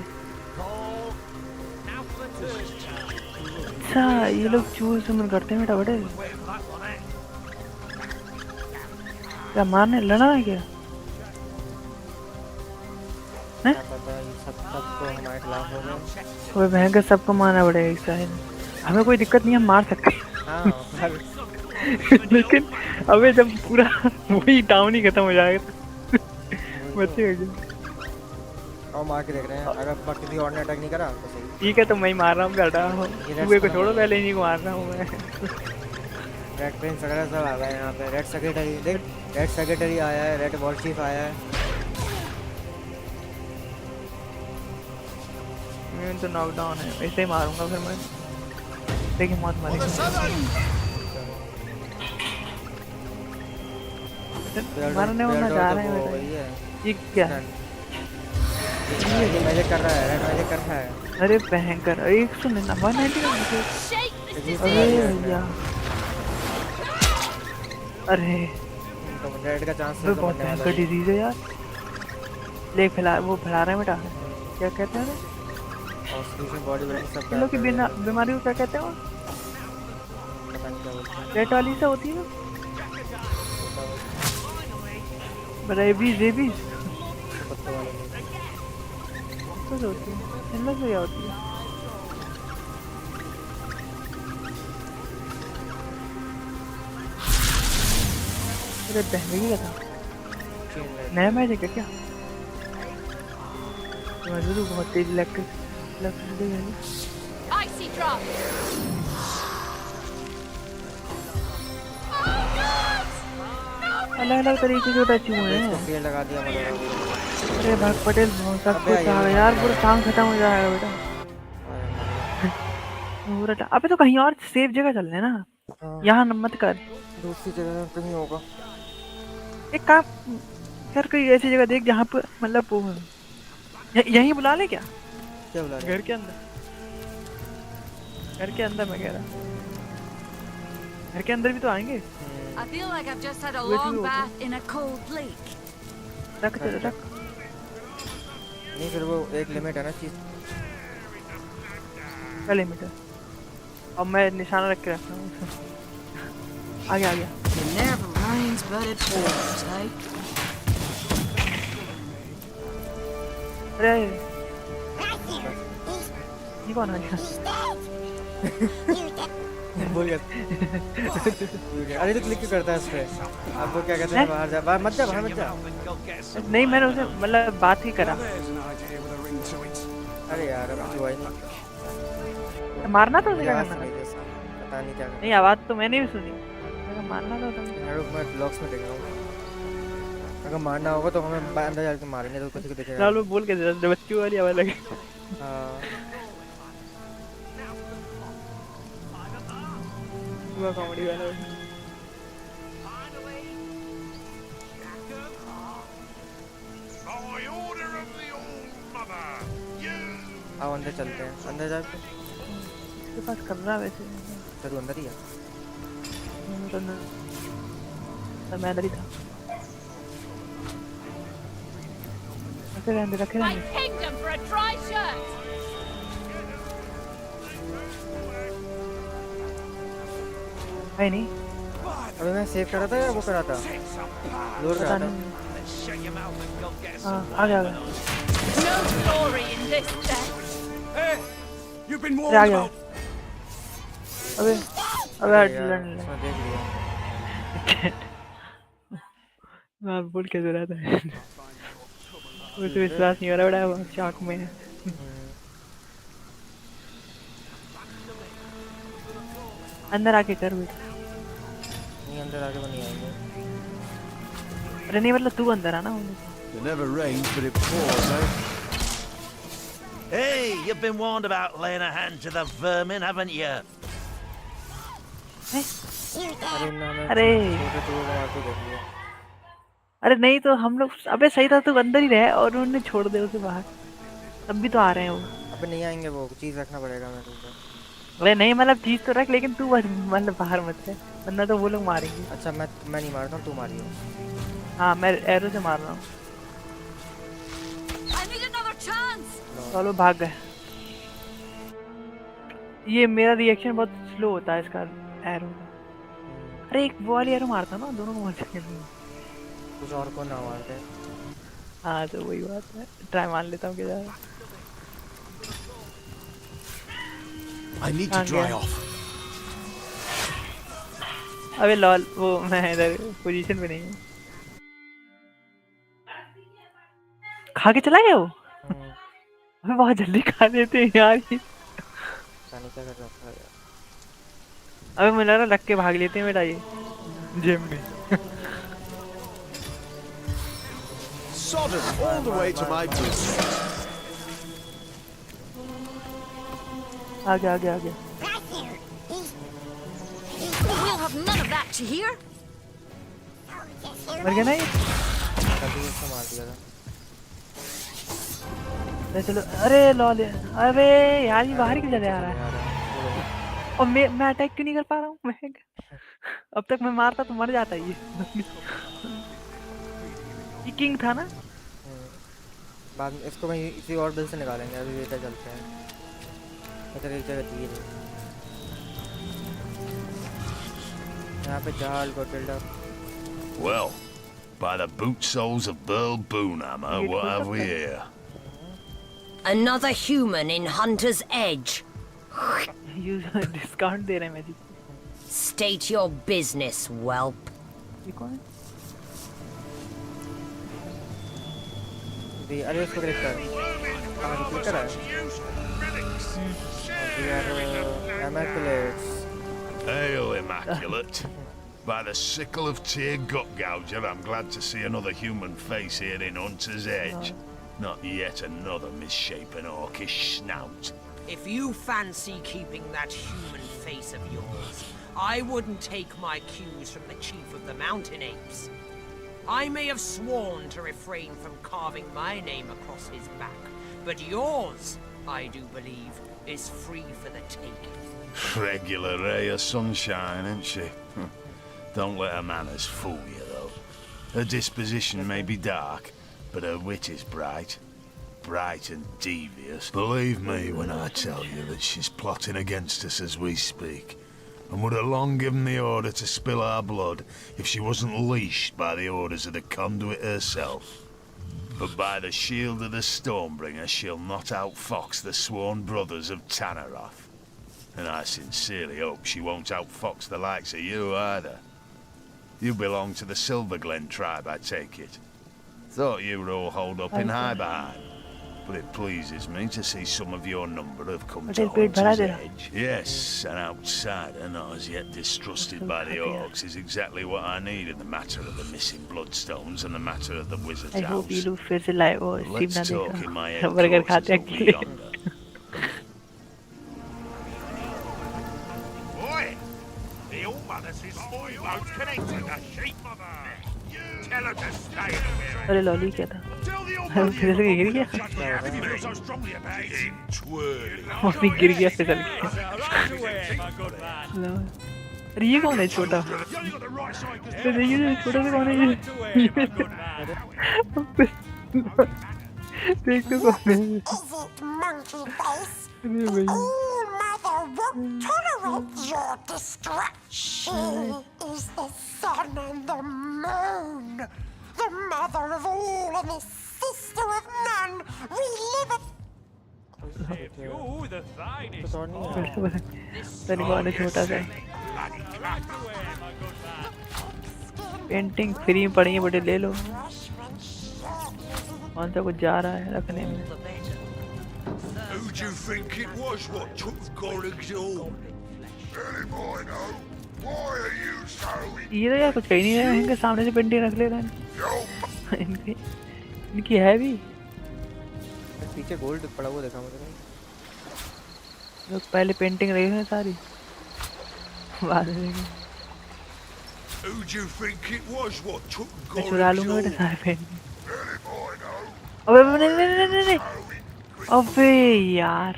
S4: अच्छा ये लोग चूहे से मन करते हैं बेटा बड़े। क्या मारने लड़ा है क्या? हैं?
S3: सबको हमारे खिलाफ हो गए।
S4: वो भयंकर सबको मारना पड़ेगा इस साइड। हमें कोई दिक्कत नहीं है, हम मार सकते हैं। लेकिन अबे जब पूरा वही टाउन ही खत्म हो जाएगा बचेगा।
S3: और मार के देख रहे हैं, अगर किसी और ने अटैक नहीं करा तो सही।
S4: ठीक है तो मैं ही मार रहा हूँ बेटा। चूहे को छोड़ो, पहले इन्हीं को मार रहा हूँ मैं।
S3: रेड प्रिंस वगैरह सब आ गए यहाँ पे। रेड सेक्रेटरी देख, रेड सेक्रेटरी आया है, रेड वॉर चीफ आया है।
S4: मैं तो नॉकडाउन है, ऐसे ही मारूंगा फिर मैं। देखिए मौत मारेगा। मारने वाला जा रहे हैं बेटा। ये क्या है?
S3: ये मैजिक कर रहा है, रेड मैजिक कर रहा है।
S4: अरे भयंकर। 199 का मुझे। अरे भैया अरे
S3: तो रेड का चांस
S4: है। बहुत भयंकर डिजीज है यार। ले फैला वो फैला रहे हैं बेटा। क्या कहते हैं
S3: बॉडी सब
S4: लोग की बीमारी को क्या कहते हैं? रेड वाली से होती है ना रेबीज। रेबीज कुछ होती है, इनमें से क्या होती है? अरे बहने की था नया मैच है क्या? जरूर बहुत तेज इलेक्ट्रिक अलग अलग तरीके के टच हुए हैं।
S3: लगा दिया
S4: अरे भाग पटेल सब कुछ आ गया यार, पूरा काम खत्म हो जाएगा बेटा। अबे तो कहीं और सेफ जगह चल रहे ना। यहाँ मत कर,
S3: दूसरी जगह कहीं होगा।
S4: एक काम कर, कोई ऐसी जगह देख जहाँ पर मतलब यहीं बुला ले। क्या
S3: बुला ले?
S4: घर के अंदर। घर के अंदर मैं कह रहा, घर के अंदर भी तो आएंगे।
S6: I feel like I've just had a long bath in a cold lake.
S4: रख दे रख।
S3: नहीं फिर वो एक लिमिट है ना चीज।
S4: क्या लिमिट है? अब मैं निशाना रख के रखता हूँ। आ गया।
S6: It never rains but it pours, hey?
S4: अरे ये कौन आ गया?
S3: बोल गया। अरे तो क्लिक क्यों करता है इस पे? अब वो क्या कहते हैं बाहर जा, बाहर मत जा, बाहर मत जा।
S4: नहीं मैंने उसे मतलब बात ही करा।
S3: अरे यार अब जो आई नहीं।
S4: मारना तो उसे क्या करना था?
S3: पता नहीं क्या करना।
S4: नहीं आवाज तो मैंने भी सुनी। अगर मारना था तो
S3: मैं ब्लॉग्स में देख रहा हूँ। अगर मारना होगा तो हमें अंदर जाके मारेंगे तो किसी को दिखेगा।
S4: चलो बोल के जरा बच्चों वाली आवाज लगे।
S3: हाँ।
S4: कॉमेडी वाला
S3: आओ अंदर चलते हैं, अंदर जा।
S4: उसके पास कर रहा वैसे
S3: चलो अंदर ही है।
S4: मैं अंदर ही था। रखे
S7: My kingdom for a dry shirt.
S4: है नहीं।
S3: अबे मैं सेव करा था या वो करा था? लोड करा था।
S4: हाँ आ गया।
S7: No glory in this death.
S1: Hey, you've been
S4: uh
S1: warned
S4: गया।
S1: about.
S4: अबे अबे
S3: यार,
S4: लड़
S3: उसने देख लिया।
S4: मैं बोल के जरा था। मुझे विश्वास नहीं हो रहा, बड़ा शॉक में है। अंदर आके कर बेटा।
S3: नहीं अंदर आके नहीं आएंगे।
S4: अरे नहीं मतलब तू अंदर आना।
S9: It never rains, but it pours, eh?
S12: Hey, you've been warned about laying a hand to the vermin, haven't you?
S3: अरे
S4: अरे नहीं तो हम लोग अबे सही था, तू अंदर ही रहे और उन्होंने छोड़ दे उसे बाहर। तब भी तो आ रहे हैं वो।
S3: अबे नहीं आएंगे, वो चीज रखना पड़ेगा मेरे को।
S4: अरे नहीं मतलब चीज तो रख, लेकिन तू मतलब बाहर मत रहे वरना तो वो लोग मारेंगे।
S3: अच्छा मैं नहीं मारता हूँ, तू मारियो।
S4: हाँ मैं एरो से मार रहा हूँ। चलो भाग गए। ये मेरा रिएक्शन बहुत स्लो होता है इसका एरो का। अरे एक वो वाली एरो मारता ना, दोनों को मार सकते हैं।
S3: कुछ और को ना मारते।
S4: हाँ तो वही बात है, ट्राई मान लेता हूँ क्या।
S9: I need to dry off.
S4: अबे लॉल वो मैं इधर पोजीशन पे नहीं हूँ। खा के चला गया वो। अबे बहुत जल्दी खा लेते हैं यार ये। अबे मुझे लग रहा रख के भाग लेते हैं बेटा ये जिम में।
S9: Sodom all the way to my boots.
S4: आ गया आ गया आ गया।
S10: We'll have none of that, you hear?
S4: मर गया ना ये?
S3: मार दिया था।
S4: चलो अरे लॉल अबे यार ये बाहर क्यों चले आ रहा है? और मैं अटैक क्यों नहीं कर पा रहा हूँ? मैं अब तक मैं मारता तो मर जाता ये। ये किंग था ना?
S3: बाद में इसको कहीं इसी और बिल से निकालेंगे। अभी बेटा चलते हैं। इधर एक जगह थी यहाँ पे जहाल को tilde.
S8: Well, by the boot soles of Burl Boonhammer, what have we here?
S10: Another human in Hunter's Edge.
S4: You discount दे रहे हैं magic.
S10: State your business, whelp.
S4: ये कौन है?
S3: अरे उसको क्लिक कर। हाँ तो क्लिक करा है। Immaculates.
S8: Hail, Immaculate. By the sickle of Tyr Gutgouger, I'm glad to see another human face here in Hunter's Edge. Not yet another misshapen orcish snout.
S13: If you fancy keeping that human face of yours, I wouldn't take my cues from the chief of the mountain apes. I may have sworn to refrain from carving my name across his back, but yours, I do believe, is free for the taking.
S8: Regular ray of sunshine, isn't she? Don't let her manners fool you, though. Her disposition may be dark, but her wit is bright. Bright and devious. Believe me when I tell you that she's plotting against us as we speak, and would have long given the order to spill our blood if she wasn't leashed by the orders of the conduit herself.
S1: But by the shield of the Stormbringer, she'll not outfox the sworn brothers of Tanneroth. And I sincerely hope she won't outfox the likes of you either. You belong to the Silverglen tribe, I take it. Thought you were all holed up in Highbarn. But it pleases me to see some of your number have come to Hunter's Edge. Yes, an outsider not as yet distrusted by the orcs is exactly what I need in the matter of the missing bloodstones and the matter of the wizard's house.
S4: I hope you फिर से लाए वो
S1: Let's
S4: steam ना
S1: talk in my
S4: देखा burger खाते
S1: headquarters over
S4: अकेले
S1: yonder.
S11: Boy, the All-Mothers is almost connected to sheep. Tell her to stay where
S4: अरे lolly क्या था अरे फिर से गिर गया
S11: if you feel so strongly about it.
S4: और भी गिर गया फिसल के अरे ये कौन है छोटा तो देखिए ना छोटा सा कौन है ये देख तो कौन है अरे भाई
S14: won't tolerate your distress. She is the sun and the moon, the mother of all and the sister of none. We live at...
S4: तेरे कौन है छोटा सा पेंटिंग फ्री में पड़ी है बटे ले लो कौन सा कुछ जा रहा है रखने में
S8: Who do you think it was what took Gorig's all? Any boy know? Why are you so...
S4: ये तो यार कुछ कहीं नहीं है इनके सामने से पेंटिंग रख ले रहे हैं इनकी है भी
S3: पीछे गोल्ड पड़ा हुआ देखा मुझे
S4: लोग पहले पेंटिंग रही है सारी बाद में
S8: Who do you think it was what took
S4: मैं चुरा
S8: Gorig's
S4: लूँगा बेटा
S8: all?
S4: सारे पेंटिंग
S8: Any boy know?
S4: अबे नहीं अबे यार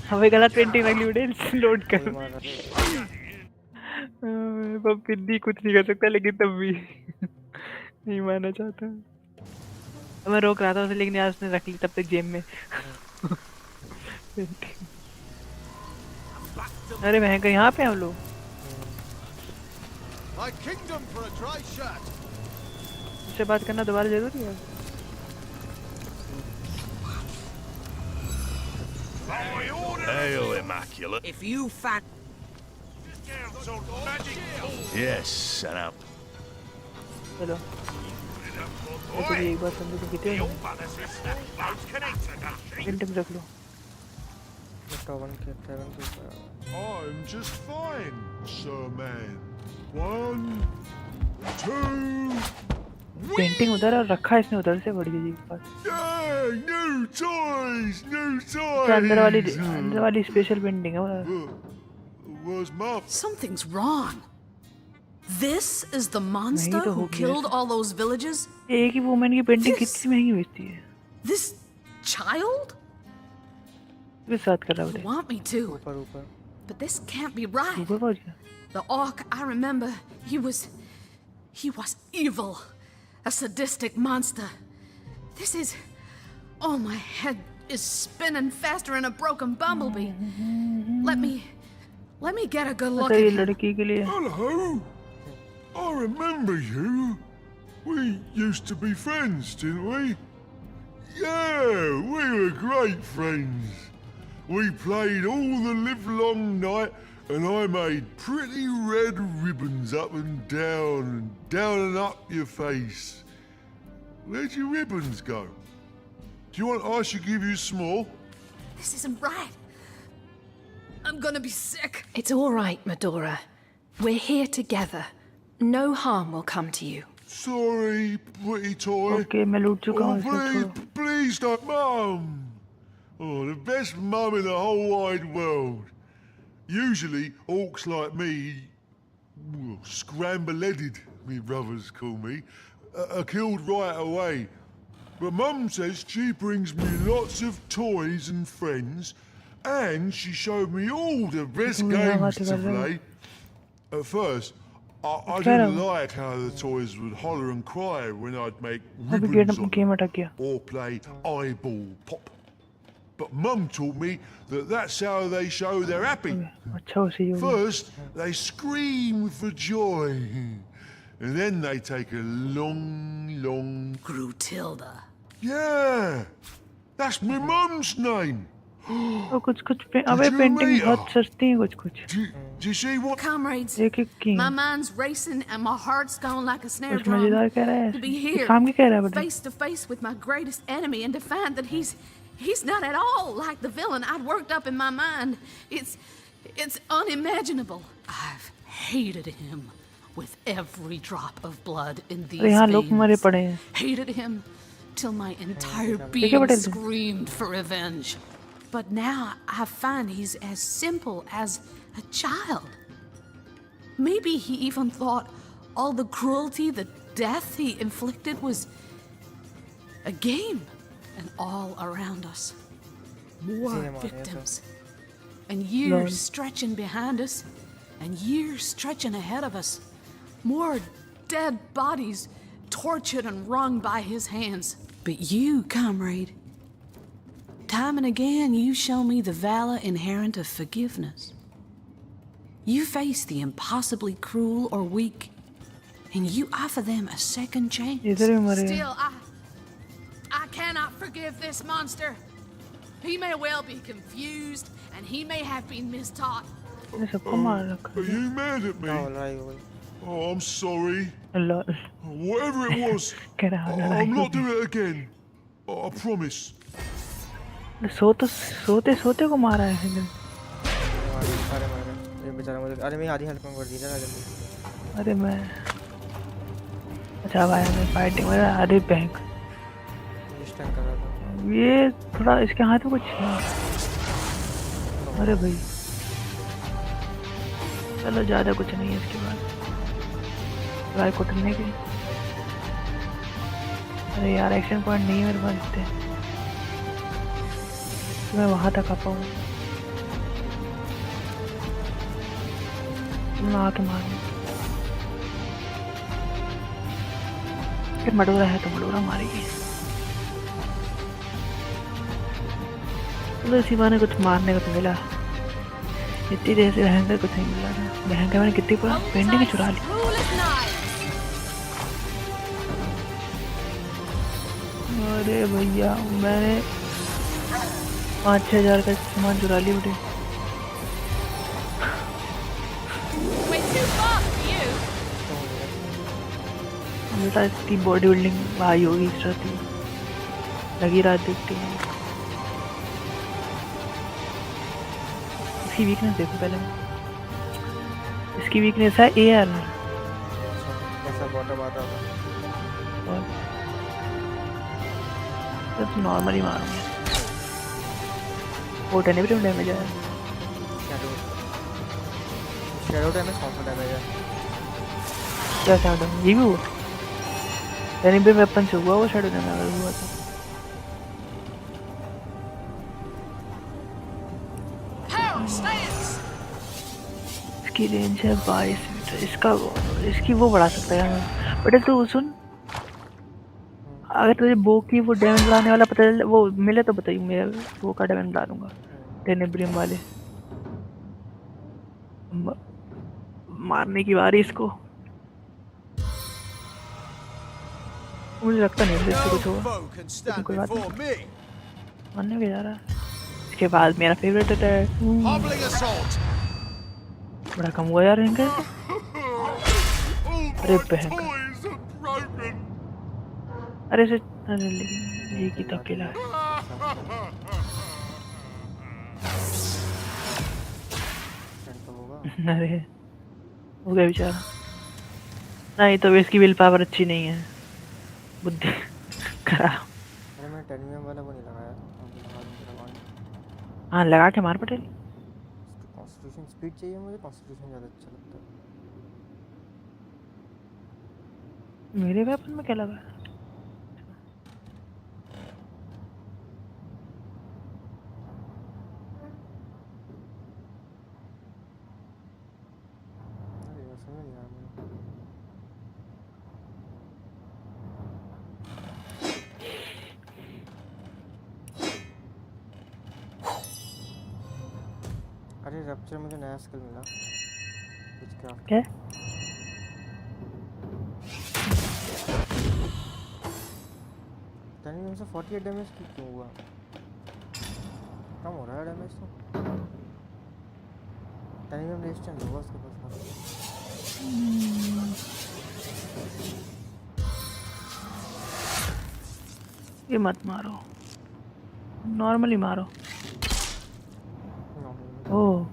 S4: हमें गलत पेंटिंग लगी बेटे लोड कर अब फिर भी कुछ नहीं कर सकता लेकिन तब भी नहीं मानना चाहता मैं रोक रहा था उसे लेकिन यार उसने रख ली तब तक जेब में अरे महंगा यहाँ पे हम लोग उससे बात करना दोबारा जरूरी है
S1: Hail, Immaculate.
S13: If you fan...
S1: Yes, sent out.
S4: चलो ऐसे भी एक बार समझो तो कितने हैं पेंटिंग रख लो
S11: I'm just fine, sir man. 1, 2...
S4: painting उधर और रखा है इसने उधर से बड़ी जी के पास
S11: New toys, new toys.
S4: अंदर वाली स्पेशल पेंटिंग है
S11: Where's Mom?
S6: Something's wrong. This is the monster who killed all those villages?
S4: एक ही वुमेन की पेंटिंग कितनी महंगी बेचती है
S6: This child?
S4: किस साथ कर रहा है
S6: You want me to? But this can't be right.
S4: ऊपर पहुंच गया
S6: The orc, I remember, he was evil. A sadistic monster. This is... Oh, my head is spinning faster than a broken bumblebee. Let me get a good look at him.
S11: Hello. I remember you. We used to be friends, didn't we? Yeah, we were great friends. We played all the livelong night and I made pretty red ribbons up and down and up your face. Where'd your ribbons go? Do you want I should give you some more?
S6: This isn't right. I'm gonna be sick.
S7: It's all right, Medora. We're here together. No harm will come to you.
S11: Sorry, pretty toy.
S4: Okay, मैं लूट चुका हूँ
S11: please, please don't, Mum. Oh, the best mum in the whole wide world. Usually, orcs like me, scramble-headed, me brothers call me, are killed right away. But Mum says she brings me lots of toys and friends, and she showed me all the best games to play. At first, I didn't like how the toys would holler and cry when I'd make ribbons on them, or play eyeball pop. But Mum taught me that that's how they show they're happy. First, they scream for joy. and then they take a long...
S6: Grutilda.
S11: Yeah! That's my mum's name!
S4: और कुछ अबे painting बहुत सस्ती है कुछ
S11: Do you see what?
S6: Comrades,
S4: एक की
S6: my mind's racing and my heart's going like a snare
S4: कुछ
S6: drum.
S4: मजेदार कह रहा है
S6: To be
S4: इस
S6: here,
S4: काम की कह रहा है बता
S6: face to face with my greatest enemy and to find that he's not at all like the villain I'd worked up in my mind. It's unimaginable. I've hated him with every drop of blood in these
S4: यहाँ लोग मरे
S6: veins.
S4: पड़े हैं
S6: Hated him till my entire being screamed for revenge. But now I find he's as simple as a child. Maybe he even thought all the cruelty, the death he inflicted was a game. And all around us, more victims. And years stretching behind us, and years stretching ahead of us. More dead bodies tortured and wrung by his hands. But you, comrade, time and again you show me the valor inherent of forgiveness. You face the impossibly cruel or weak, and you offer them a second chance. Still, I cannot forgive this monster. He may well be confused, and he may have been mistaught.
S11: Are you mad at me? Oh, I'm sorry. Whatever it was, I'm not doing it again. I promise.
S4: सोते को मारा है
S3: ये बेचारा मुझे अरे मैं आधी हेल्प कर दी ना जल्दी
S4: अरे मैं अच्छा भाई मैं फाइटिंग में आधी बैंक ये थोड़ा इसके हाथ में कुछ है अरे भाई चलो ज़्यादा कुछ नहीं है इसके बाद गाय कुटने की अरे यार एक्शन पॉइंट नहीं है मेरे पास इतने मैं वहाँ तक आ पाऊँ मैं आके मारूँ फिर मडोरा है तो मडोरा मारेगी चलो इसी बहाने कुछ मारने को तो मिला इतनी देर से लहंगा कुछ नहीं मिला था लहंगा मैंने कितनी पूरा पेंटिंग चुरा ली अरे भैया मैंने 5-6 हज़ार का सामान चुरा लिया बेटे बेटा इसकी बॉडी बिल्डिंग भाई होगी इस रात लगी रात देखते हैं इसकी वीकनेस देखो पहले इसकी वीकनेस है एयर
S3: ऐसा बॉटम आता था
S4: तो नॉर्मली मारूंगा वो टेनिब्रियम डैमेज है
S3: शैडो डैमेज कौन सा डैमेज है
S4: क्या शैडो ये भी हुआ टेनिब्रियम वेपन से हुआ वो शैडो डैमेज हुआ था इसकी रेंज है 22 मीटर इसकी वो बढ़ा सकता है बट तो सुन अगर तुझे बो की वो डैमेज बढ़ाने वाला पता चले वो मिले तो बताइए मैं वो का डैमेज बढ़ा दूंगा टेनिब्रियम वाले मारने की बारी इसको मुझे लगता नहीं है इससे कुछ होगा कोई बात नहीं मारने भी जा रहा है इसके बाद मेरा फेवरेट अटैक बड़ा कम हुआ यार इनका अरे बहन अरे लेकिन ये की तो अकेला है अरे हो गया बेचारा नहीं तो इसकी विल पावर अच्छी नहीं है बुद्धि खराब
S3: अरे मैं टेनियम वाला वो नहीं लगाया
S4: हाँ लगा के मार पटेल
S3: कॉन्स्टिट्यूशन स्पीड चाहिए मुझे कॉन्स्टिट्यूशन ज़्यादा अच्छा लगता है
S4: मेरे वेपन में क्या लगा
S3: अरे रप्चर मुझे नया स्किल मिला कुछ क्राफ्ट
S4: क्या
S3: से 48 डैमेज क्यों हुआ? कम हो रहा है डैमेज तो। टाइम रेजिस्टेंस होगा उसके पास।
S4: ये मत मारो, नॉर्मली मारो। ओह,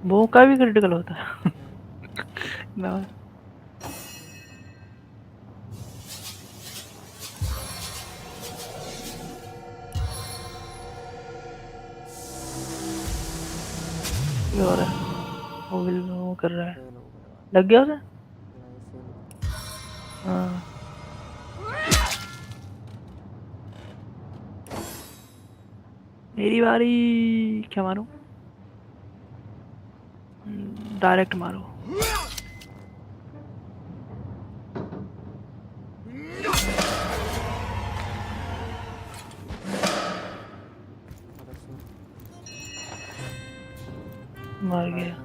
S4: वो का भी क्रिटिकल होता है। ना ये हो रहा है, वो कर रहा है, लग गया उसे। हाँ मेरी बारी, क्या मारूं? डायरेक्ट मारो। मर गया।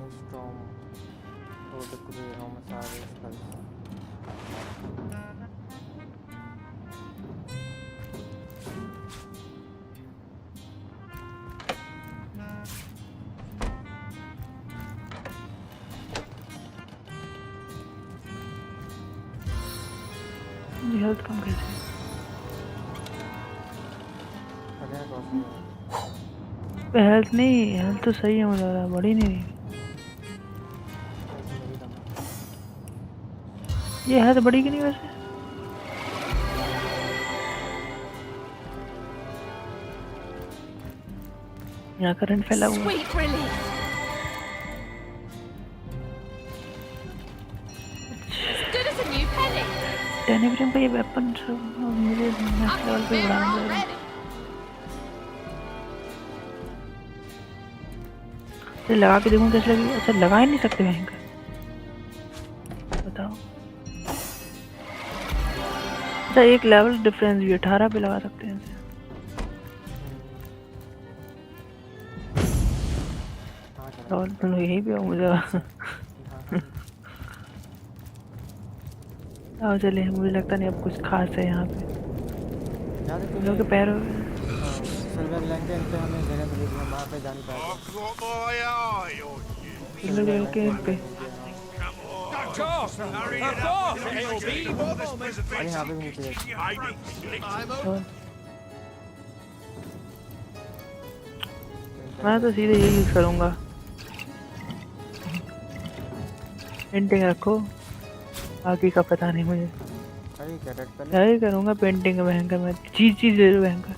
S4: हेल्थ कम कैसे? हेल्थ नहीं, हेल्थ तो सही है, मुझे लग रहा बड़ी नहीं रही। ये हेल्थ बड़ी की नहीं वैसे? यहाँ करंट फैला हुआ है। टेनिग्राम पे ये वेपन मुझे नेक्स्ट लेवल पे बढ़ाना पड़ेगा। तो लगा के देखूं कैसे लगी। अच्छा लगा ही नहीं सकते भयंकर, बताओ। अच्छा एक लेवल डिफरेंस भी 18 पे लगा सकते हैं इसे। और तुम यहीं पे हो मुझे। आओ चले, मुझे लगता नहीं अब कुछ खास है यहाँ पे। हम लोग के पैरों
S3: सिल्वर लैंटर्न पे हमें जगह मिली थी, हम वहाँ पे जाने पाए।
S4: सिल्वर लैंटर्न पे
S3: अरे यहाँ पे भी नीचे
S4: मैं तो सीधे यही यूज करूँगा। पेंटिंग रखो, बाकी का पता नहीं मुझे। क्या ही करूँगा पेंटिंग में भयंकर, मैं चीज दे दो भयंकर।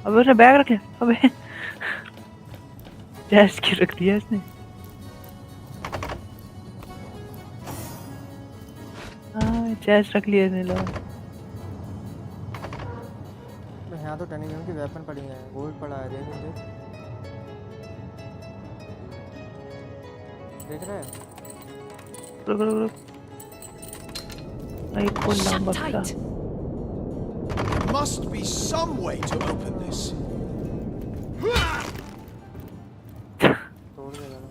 S4: अबे उसने बैग रख लिया, अबे चेस्ट की रख दिया इसने। हाँ चेस्ट रख लिया इसने। लोग
S3: यहाँ तो टेनिग्राम की वेपन पड़ी है, गोल्ड पड़ा है, देख रहे हैं?
S4: रुक एक फुल लंबा सा।
S2: Must be some way to open this.
S3: तोड़ देगा ना।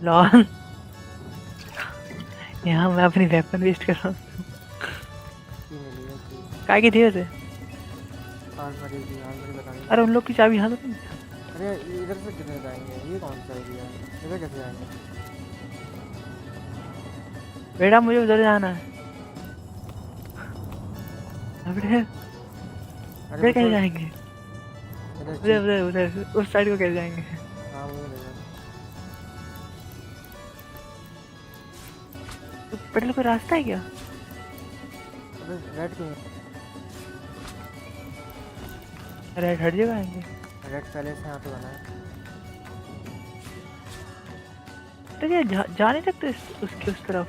S4: लॉल यहाँ मैं अपनी वेपन वेस्ट कर रहा हूँ। काय की थी वैसे? अरे उन लोग की चाबी यहाँ तो नहीं।
S3: अरे इधर से कितने जाएंगे? ये कौन सा एरिया है? इधर कैसे जाएंगे?
S4: बेटा मुझे उधर जाना है। उधर कैसे जाएंगे? उधर उस साइड को कैसे जाएंगे? पटल कोई रास्ता है क्या?
S3: रेड क्यों?
S4: रेड हट जगह आएंगे।
S3: रेड पहले से यहाँ पे बना है।
S4: तो क्या जा नहीं सकते उसके उस तरफ?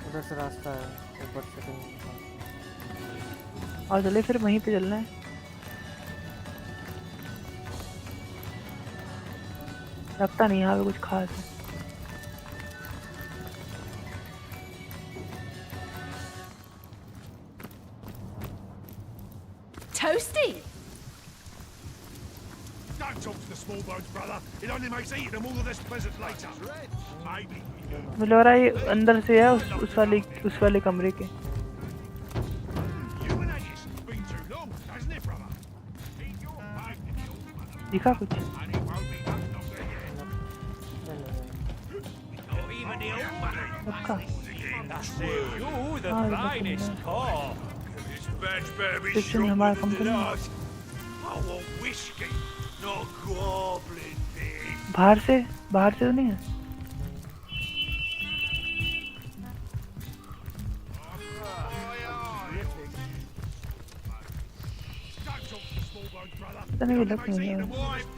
S3: उधर से रास्ता है ऊपर से।
S4: और चले फिर वहीं पे चलना है। लगता नहीं यहाँ पे कुछ खास है।
S6: Toasty!
S11: Don't talk to the small bones, brother. It only makes eating them all the less pleasant later.
S4: मुझे लग रहा है ये अंदर से है उस वाले कमरे के। दिखा कुछ? सबका किचन हमारा कंपनी बाहर से तो नहीं है।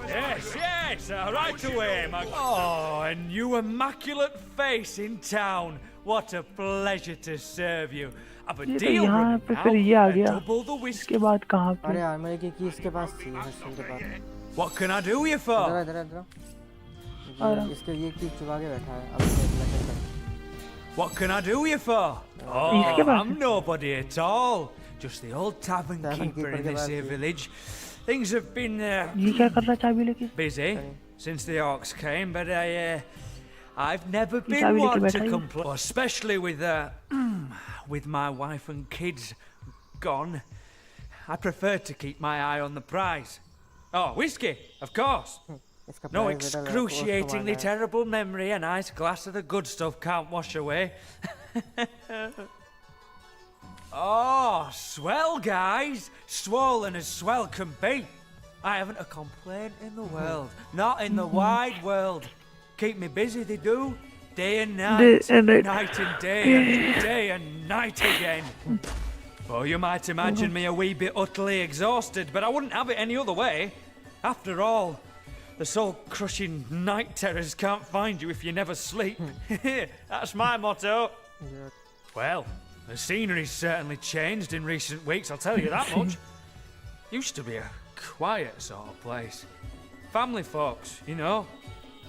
S15: Yes, right away, my... Oh, a new immaculate face in town. What a pleasure to serve you. I've a deal
S4: यहाँ पे फिर ये आ गया। इसके बाद कहाँ पे?
S3: अरे यार मेरे की इसके पास थी इसके पास।
S15: What can I do you for?
S3: इधर इसके ये की चुरा के बैठा है। अब
S15: What can I do you for? Oh, I'm nobody at all. Just the old tavern keeper in this here village. Things have been busy since the orcs came, but I've never been one to complain, especially with my wife and kids gone. I prefer to keep my eye on the prize. Oh, whiskey, of course. No excruciatingly terrible memory a nice glass of the good stuff can't wash away. Oh, swell, guys. Swollen as swell can be. I haven't a complaint in the world. Not in the wide world. Keep me busy, they do. Day and night. Night and day. And day and night again. Oh, you might imagine me a wee bit utterly exhausted, but I wouldn't have it any other way. After all, the soul-crushing night terrors can't find you if you never sleep. That's my motto. Well, the scenery's certainly changed in recent weeks, I'll tell you that much. Used to be a quiet sort of place. Family folks, you know.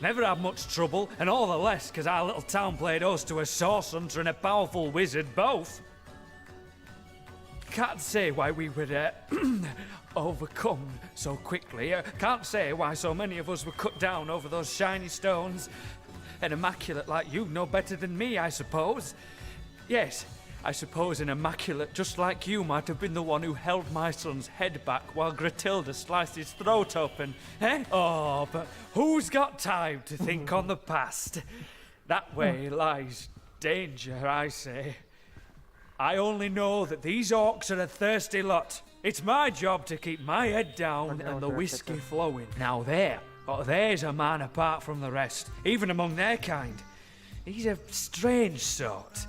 S15: Never had much trouble, and all the less because our little town played host to a source hunter and a powerful wizard both. Can't say why we were overcome so quickly. Can't say why so many of us were cut down over those shiny stones. An immaculate like you know better than me, I suppose. Yes, I suppose an immaculate just like you might have been the one who held my son's head back while Gratilda sliced his throat open, eh? Oh, but who's got time to think on the past? That way lies danger, I say. I only know that these orcs are a thirsty lot. It's my job to keep my head down and the whiskey flowing. Now there's a man apart from the rest, even among their kind. He's a strange sort.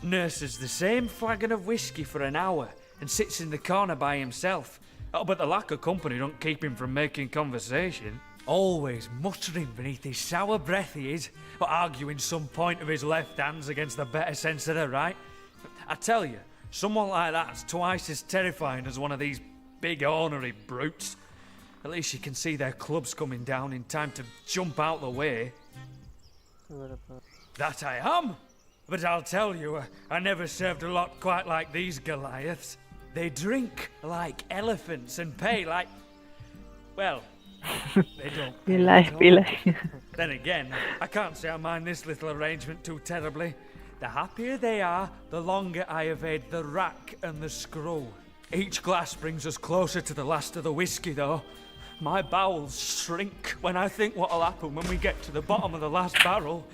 S15: Nurses the same flagon of whiskey for an hour and sits in the corner by himself. Oh, but the lack of company don't keep him from making conversation. Always muttering beneath his sour breath he is, or arguing some point of his left hands against the better sense of the right. I tell you, someone like that's twice as terrifying as one of these big ornery brutes. At least you can see their clubs coming down in time to jump out the way. That I am! But I'll tell you, I never served a lot quite like these Goliaths. They drink like elephants and pay like... Well, they don't.
S4: Be like.
S15: Then again, I can't say I mind this little arrangement too terribly. The happier they are, the longer I evade the rack and the screw. Each glass brings us closer to the last of the whiskey, though. My bowels shrink when I think what'll happen when we get to the bottom of the last barrel.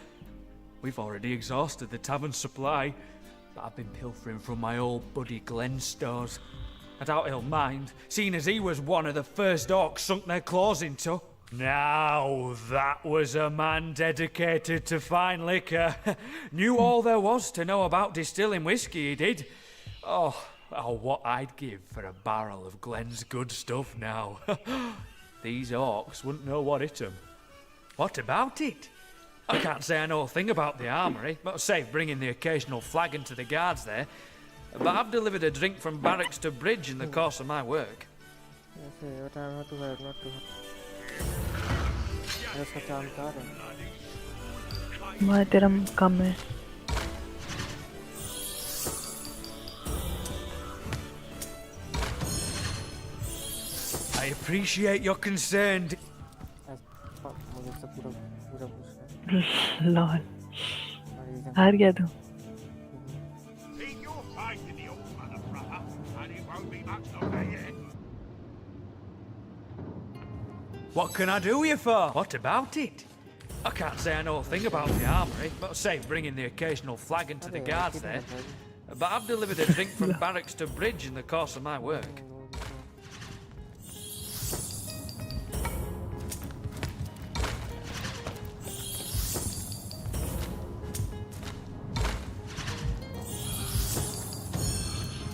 S15: We've already exhausted the tavern supply, but I've been pilfering from my old buddy Glenn's stores. I doubt he'll mind, seeing as he was one of the first orcs sunk their claws into. Now that was a man dedicated to fine liquor. Knew all there was to know about distilling whiskey, he did. Oh, what I'd give for a barrel of Glenn's good stuff now. These orcs wouldn't know what hit 'em. What about it? I can't say I know a thing about the armoury, but save bringing the occasional flagon to the guards there. But I've delivered a drink from barracks to bridge in the course of my work. I appreciate your concern.
S4: Lol. हार गया तू
S8: Keep your faith in the old mother, brother, and it won't be much longer yet.
S15: What can I do you for? What about it? I can't say I know a thing about the armory, but save bringing the occasional flagon to the guards there. But I've delivered a drink from barracks to bridge in the course of my work.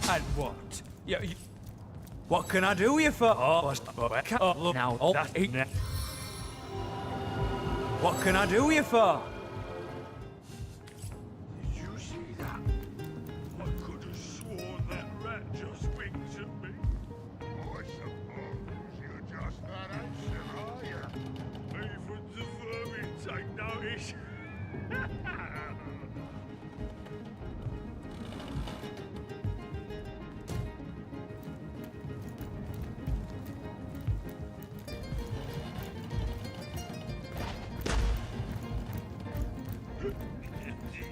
S15: And what? What can I do you for? Now, what can I do you for?
S11: Did you see that? I could have sworn that rat just winked at me. I suppose you're just that ancient, are you? Even the vermin take notice.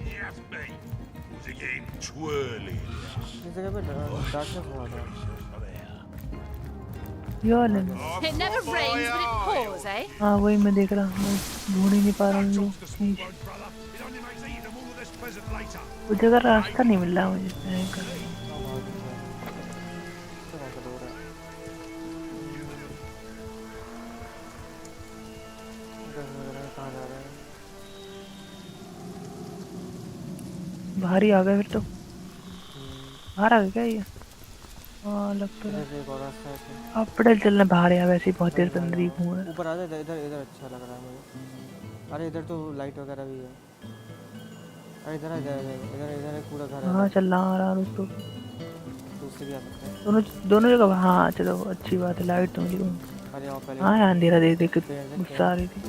S11: Yes, me. Was again twirling.
S3: इस जगह पे darkness हुआ था.
S4: यार
S6: It never rains, but it pours, eh?
S4: हाँ वही मैं देख रहा हूँ मैं ढूंढ ही नहीं पा रहा हूँ वो जगह रास्ता नहीं मिल रहा मुझे बाहर ही आ गए फिर तो बाहर आ गए क्या ये हाँ लग तो रहा अब पड़े चलना बाहर है वैसे ही बहुत देर से अंदर ही घूम रहा है
S3: ऊपर आ जा इधर इधर अच्छा लग रहा है मुझे अरे इधर तो लाइट वगैरह भी है अरे इधर आ जा इधर इधर एक पूरा घर है
S4: हाँ चल रहा आ रहा रुक
S3: दूसरे भी आ सकते हैं
S4: दोनों जगह हाँ चलो अच्छी बात है लाइट तो मिली हाँ यार अंधेरा देख देख गुस्सा आ रही थी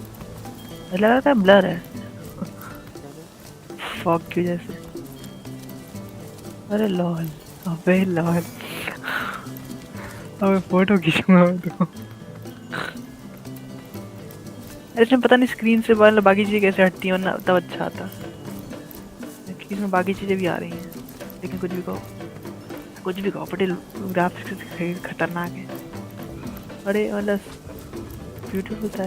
S4: मुझे लगा था ब्लर है फॉग की जैसे अरे लॉल अबे लॉल अबे फोटो खींचूंगा मैं तो अरे इसमें पता नहीं स्क्रीन से बाकी चीजें कैसे हटती हैं वरना तब अच्छा आता इसमें बाकी चीजें भी आ रही हैं लेकिन कुछ भी कहो पटेल ग्राफिक्स खतरनाक है अरे मतलब ब्यूटीफुल था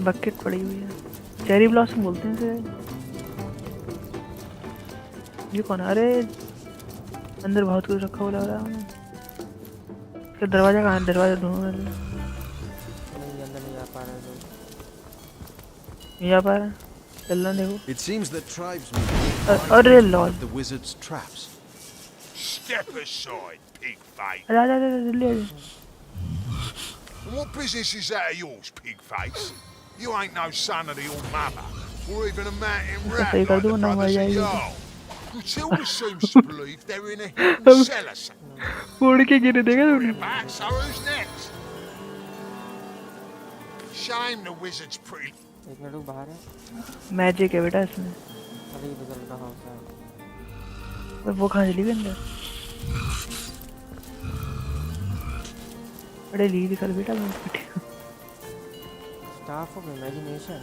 S4: बकेट पड़ी हुई है चेरी ब्लॉसम बोलते हैं इसे ये कौन है अरे अंदर बहुत कुछ रखा हुआ लग रहा है क्या दरवाजा कहाँ है दरवाजा ढूंढ रहे नहीं आ पा रहा चलना देखो
S9: It seems that tribesmen
S4: अरे Lord
S9: the wizard's traps.
S8: Step aside, pig face.
S4: अरे जल्दी आ
S8: What business is that of yours, pig face? You ain't no son of the old mother, or even a mountain rat like the brothers of Jarl. Matilda seems to believe they're in a hidden cellar somewhere.
S4: उड़ के गिरे देगा तूने
S8: So who's next? Shame the wizard's pretty.
S3: एक minute बाहर है
S4: magic है बेटा इसमें
S3: अरे ये बदल रहा है
S4: वो कहाँ चली गई अंदर अरे ली निकल बेटा मैं
S3: स्टाफ ऑफ इमेजिनेशन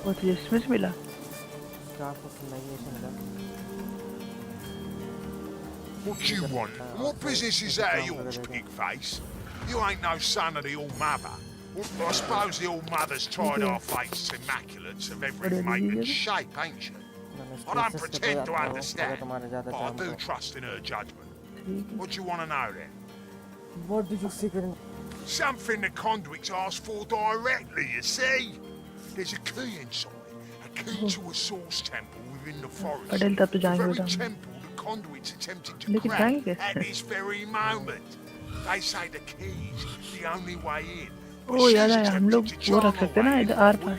S4: वो तुझे इसमें से मिला
S3: स्टाफ ऑफ इमेजिनेशन का
S8: What do you want? What business is that of yours, pig face? You ain't no son of the All Mother. Well, I suppose the All Mother's tried our fates immaculates of every make and shape, ain't she? I don't pretend to understand, but I do trust in her judgment. What do you want to know then?
S3: What did you see?
S8: Something the conduits asked for directly, you see? There's a key inside, a key to a source temple within the forest. The very temple conduits attempting to crack at this very moment. They say the key's the only way in.
S4: Oh yeah, हम लोग वो रख सकते हैं ना इधर आर पार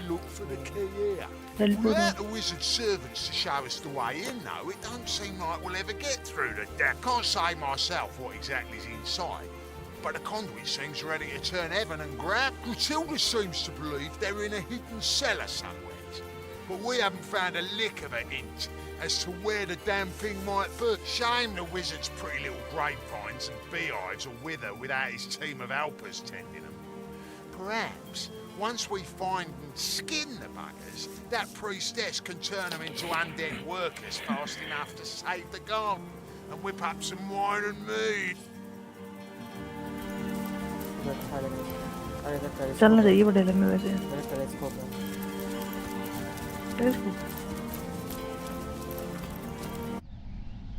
S8: Without the wizard's servants to show us the way in, though, it don't seem like we'll ever get through the deck. Can't say myself what exactly is inside, but the conduit seems ready to turn heaven and grab. Matilda seems to believe they're in a hidden cellar somewhere, but we haven't found a lick of a hint.
S11: as to where the damn thing might be. Shame the wizard's pretty little grapevines and beehives will wither without his team of helpers tending them. Perhaps, once we find and skin the buggers, that priestess can turn them into undead workers fast enough to save the garden and whip up some wine and mead.
S4: चलना चाहिए पटेल में वैसे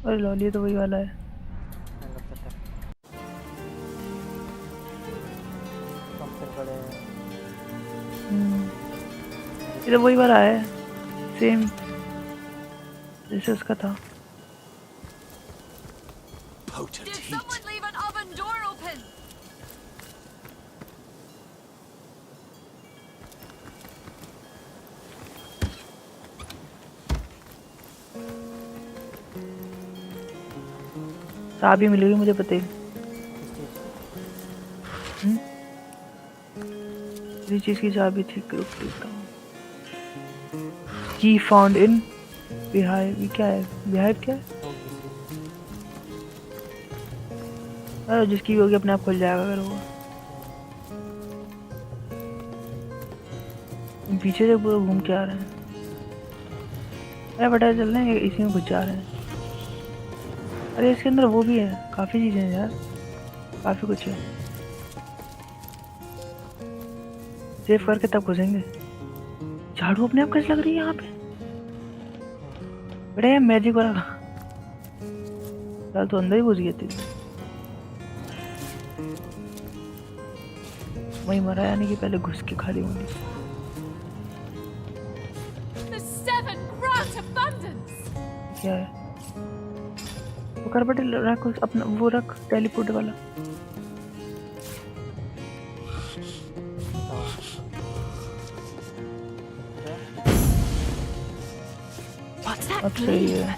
S4: अरे lol ये तो वही वाला है ये तो वही वाला है सेम जैसे उसका था
S8: Potent heat.
S10: Someone leave an oven door open.
S4: चाबी मिलेगी मुझे पता ही इस चीज की चाबी थी की फाउंड इन बिहाइव क्या है बिहाइव क्या है अरे जिसकी होगी अपने आप खुल जाएगा अगर वो पीछे से पूरा घूम के आ रहे हैं अरे बता चल रहे हैं इसी में घुस जा रहे हैं अरे इसके अंदर वो भी है काफी चीजें हैं यार काफी कुछ है सेव करके तब घुसेंगे झाड़ू अपने आप कैसे लग रही है यहाँ पे बड़े मैजिक वाला चल तो अंदर ही घुस गई थी वही मरा यानी कि पहले घुस के खाली होंगी क्या है वो कर बटे रख अपना वो रख टेलीपोर्ट वाला अब सही है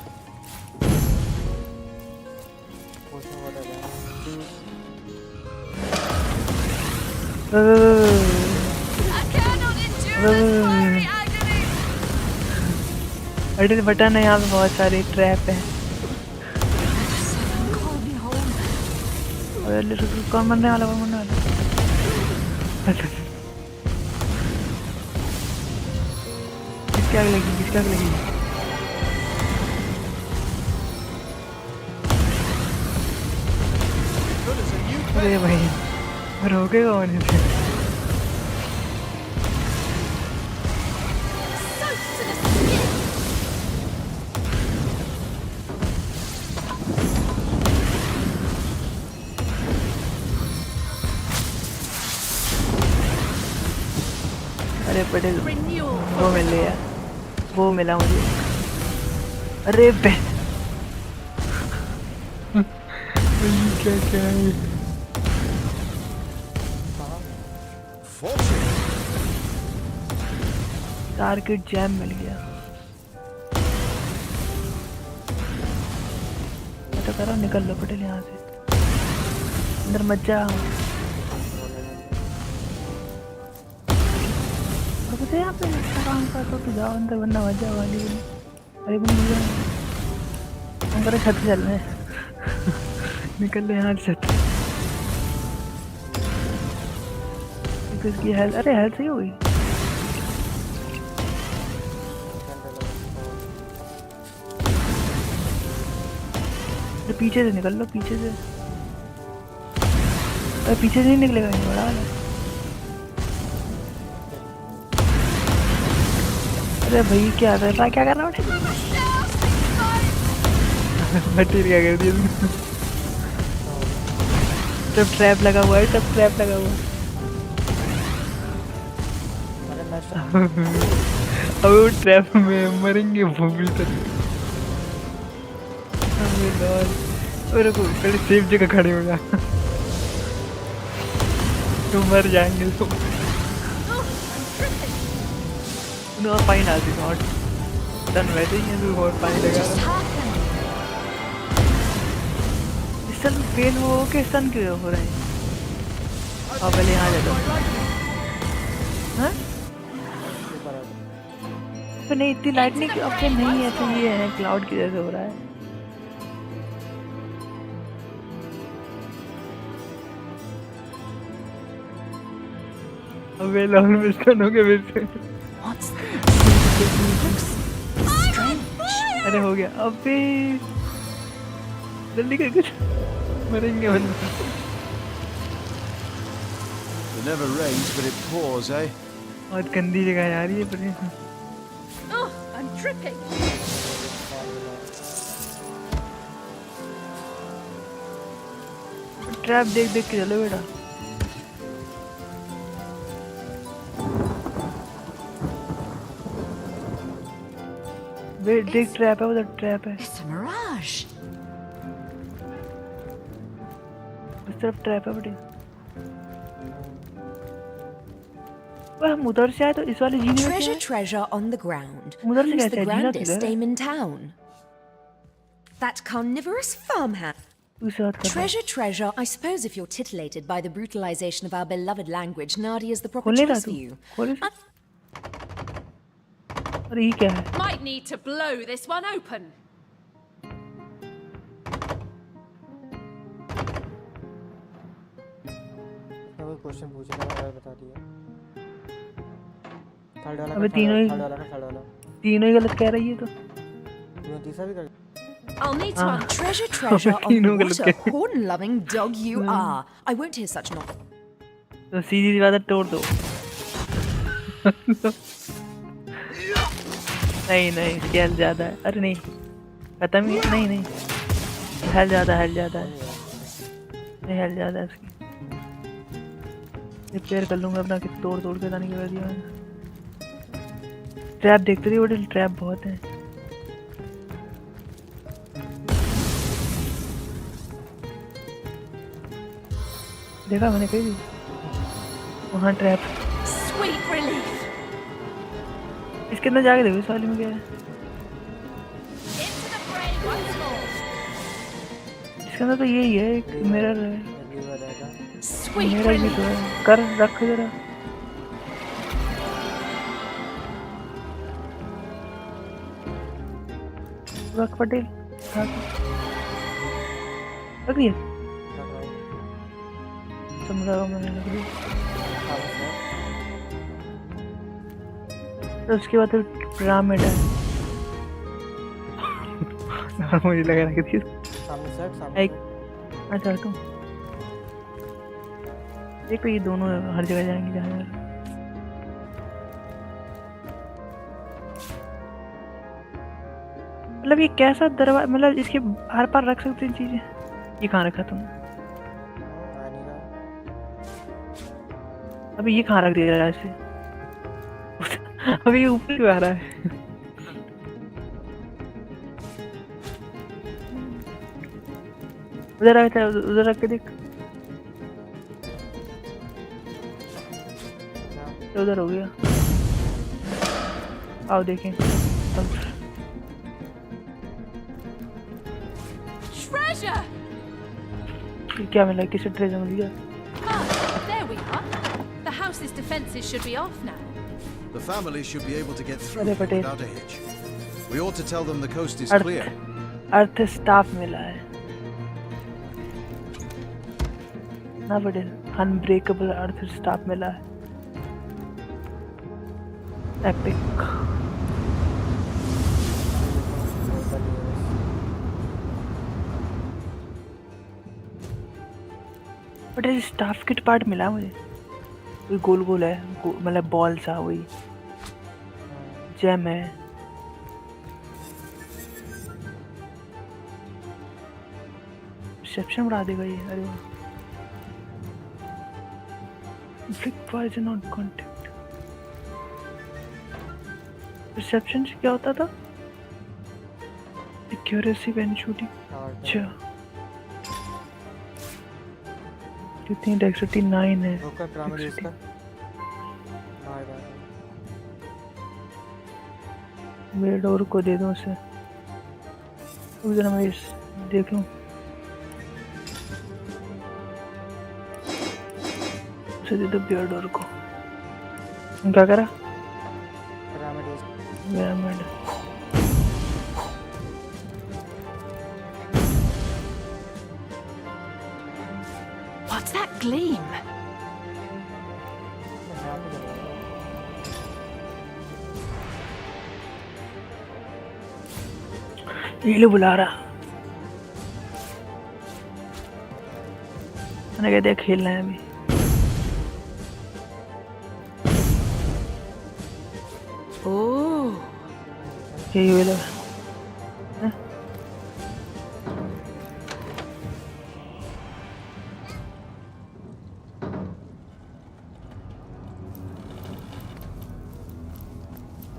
S4: अरे बटन है यहाँ पे बहुत सारे ट्रैप हैं कौन मरने वाला किसकी आग लगी अरे भाई रोकेगा कौन इसे अरे पटेल वो मिल गया वो मिला मुझे अरे क्या है टारगेट जैम मिल गया मैं तो करो निकल लो पटेल यहाँ से अंदर मत जा मुझे यहाँ पे काम करता तो जाओ अंदर वरना मजा वाली अरे हम करे छत चल रहे हैं निकल लो यहाँ से छत इसकी हेल्थ अरे हेल्थ सही हो गई पीछे से निकल लो पीछे से अरे पीछे से नहीं निकलेगा ये बड़ा वाला अरे भाई क्या कर रहा क्या कर रहा बच्चे क्या कर दिया तब ट्रैप लगा हुआ है तब ट्रैप लगा हुआ अब वो ट्रैप में मरेंगे भूमि तक अरे को पहले सेफ जगह खड़े हो जा तुम मर जाएंगे तुम No, fine, I'll be not done waiting and we'll hold fine लगा सन फेल हो के सन क्यों हो रहे हैं अब पहले यहाँ जा दो हाँ तो नहीं इतनी लाइटनिंग अब से नहीं है, तो ये है क्लाउड की वजह से हो रहा है। अबे लॉन्ग मिस्टन हो गया फिर से। अरे हो गया, अबे जल्दी कर कुछ, मरेंगे बंदे।
S9: It never rains, but it pours, eh?
S4: बहुत गंदी जगह जा रही है पर।
S6: Oh, I'm tripping.
S4: ट्रैप देख देख के चलो बेटा। वेट देख, ट्रैप है उधर, ट्रैप है।
S6: It's a mirage.
S4: उस तरफ ट्रैप है बेटे। हम उधर से आए तो इस वाले जीने में क्या है?
S16: Treasure on the ground.
S4: उधर से
S16: Who's
S4: कैसे
S16: the
S4: है? जीना
S16: grandest
S4: किधर है?
S16: dame in town? That carnivorous farmhand. Treasure. I suppose if you're titillated by the brutalization of our beloved language, Nadi is the proper choice for you.
S4: अरे ये क्या है?
S6: Might need to blow this one open.
S3: कोई question पूछेगा मैंने बता दिया। Third वाला
S4: अबे तीनों ही गलत कह रही है तो।
S3: तूने तीसरा भी कर।
S16: I'll need to ask treasure on what a horn-loving dog you are. I won't hear such nonsense.
S4: तो सीधी बात तोड़ दो। नहीं स्केल ज्यादा है। अरे नहीं खत्म ही नहीं हेल ज्यादा है। नहीं हेल ज्यादा है इसकी। रिपेयर कर लूंगा अपना, कि तोड़ के जाने की कर दिया मैंने। ट्रैप देखते रहिए, बड़े ट्रैप बहुत हैं। देखा मैंने कही थी वहाँ ट्रैप।
S6: Sweet relief.
S4: इसके अंदर जाके देखो इस वाले में क्या है। इसके अंदर तो यही है, एक मिरर है। मिरर भी तो है, कर रख जरा। रख पटेल, रख दिए। समझा मैंने, रख दिया। तो उसके बाद तो पिरामिड है। मुझे लगा रखी थी सामने। अच्छा तुम देखो, ये दोनों हर जगह जाएंगे जहाँ मतलब ये कैसा दरवाजा, मतलब इसके हर पार रख सकते हैं चीजें। ये कहाँ रखा तुमने? अभी ये कहाँ रख दिया ऐसे? अभी ऊपर क्यों आ रहा है? उधर रहता है, उधर रख के देख। उधर हो गया, आओ देखें।
S6: Treasure.
S4: क्या मिला? किसे ट्रेजर मिल गया?
S6: There we are. The house's defenses should be off now.
S9: The family should be able to get through
S4: अरे Patel,
S9: without a hitch. We ought to tell them the coast is clear.
S4: Earth staff मिला है ना Patel, unbreakable अर्थ staff मिला है। Epic. Patel staff kit part मिला मुझे, कोई गोल गोल है, मतलब बॉल सा, वही जेम है। रिसेप्शन बढ़ा देगा ये। अरे वाह, पॉइजन ऑन कांटेक्ट। रिसेप्शन से क्या होता था? Accuracy when shooting. अच्छा कितनी डेक्सिटी 9 है। मेरे डोर को दे दो उसे, उधर मैं इस देख लूं। उसे दे दो बियर डोर को। क्या करा? मेरा मेड
S7: What's that gleam?
S4: ये लो बुला रहा मैंने कहते खेलना है अभी
S7: Oh.
S4: ये लो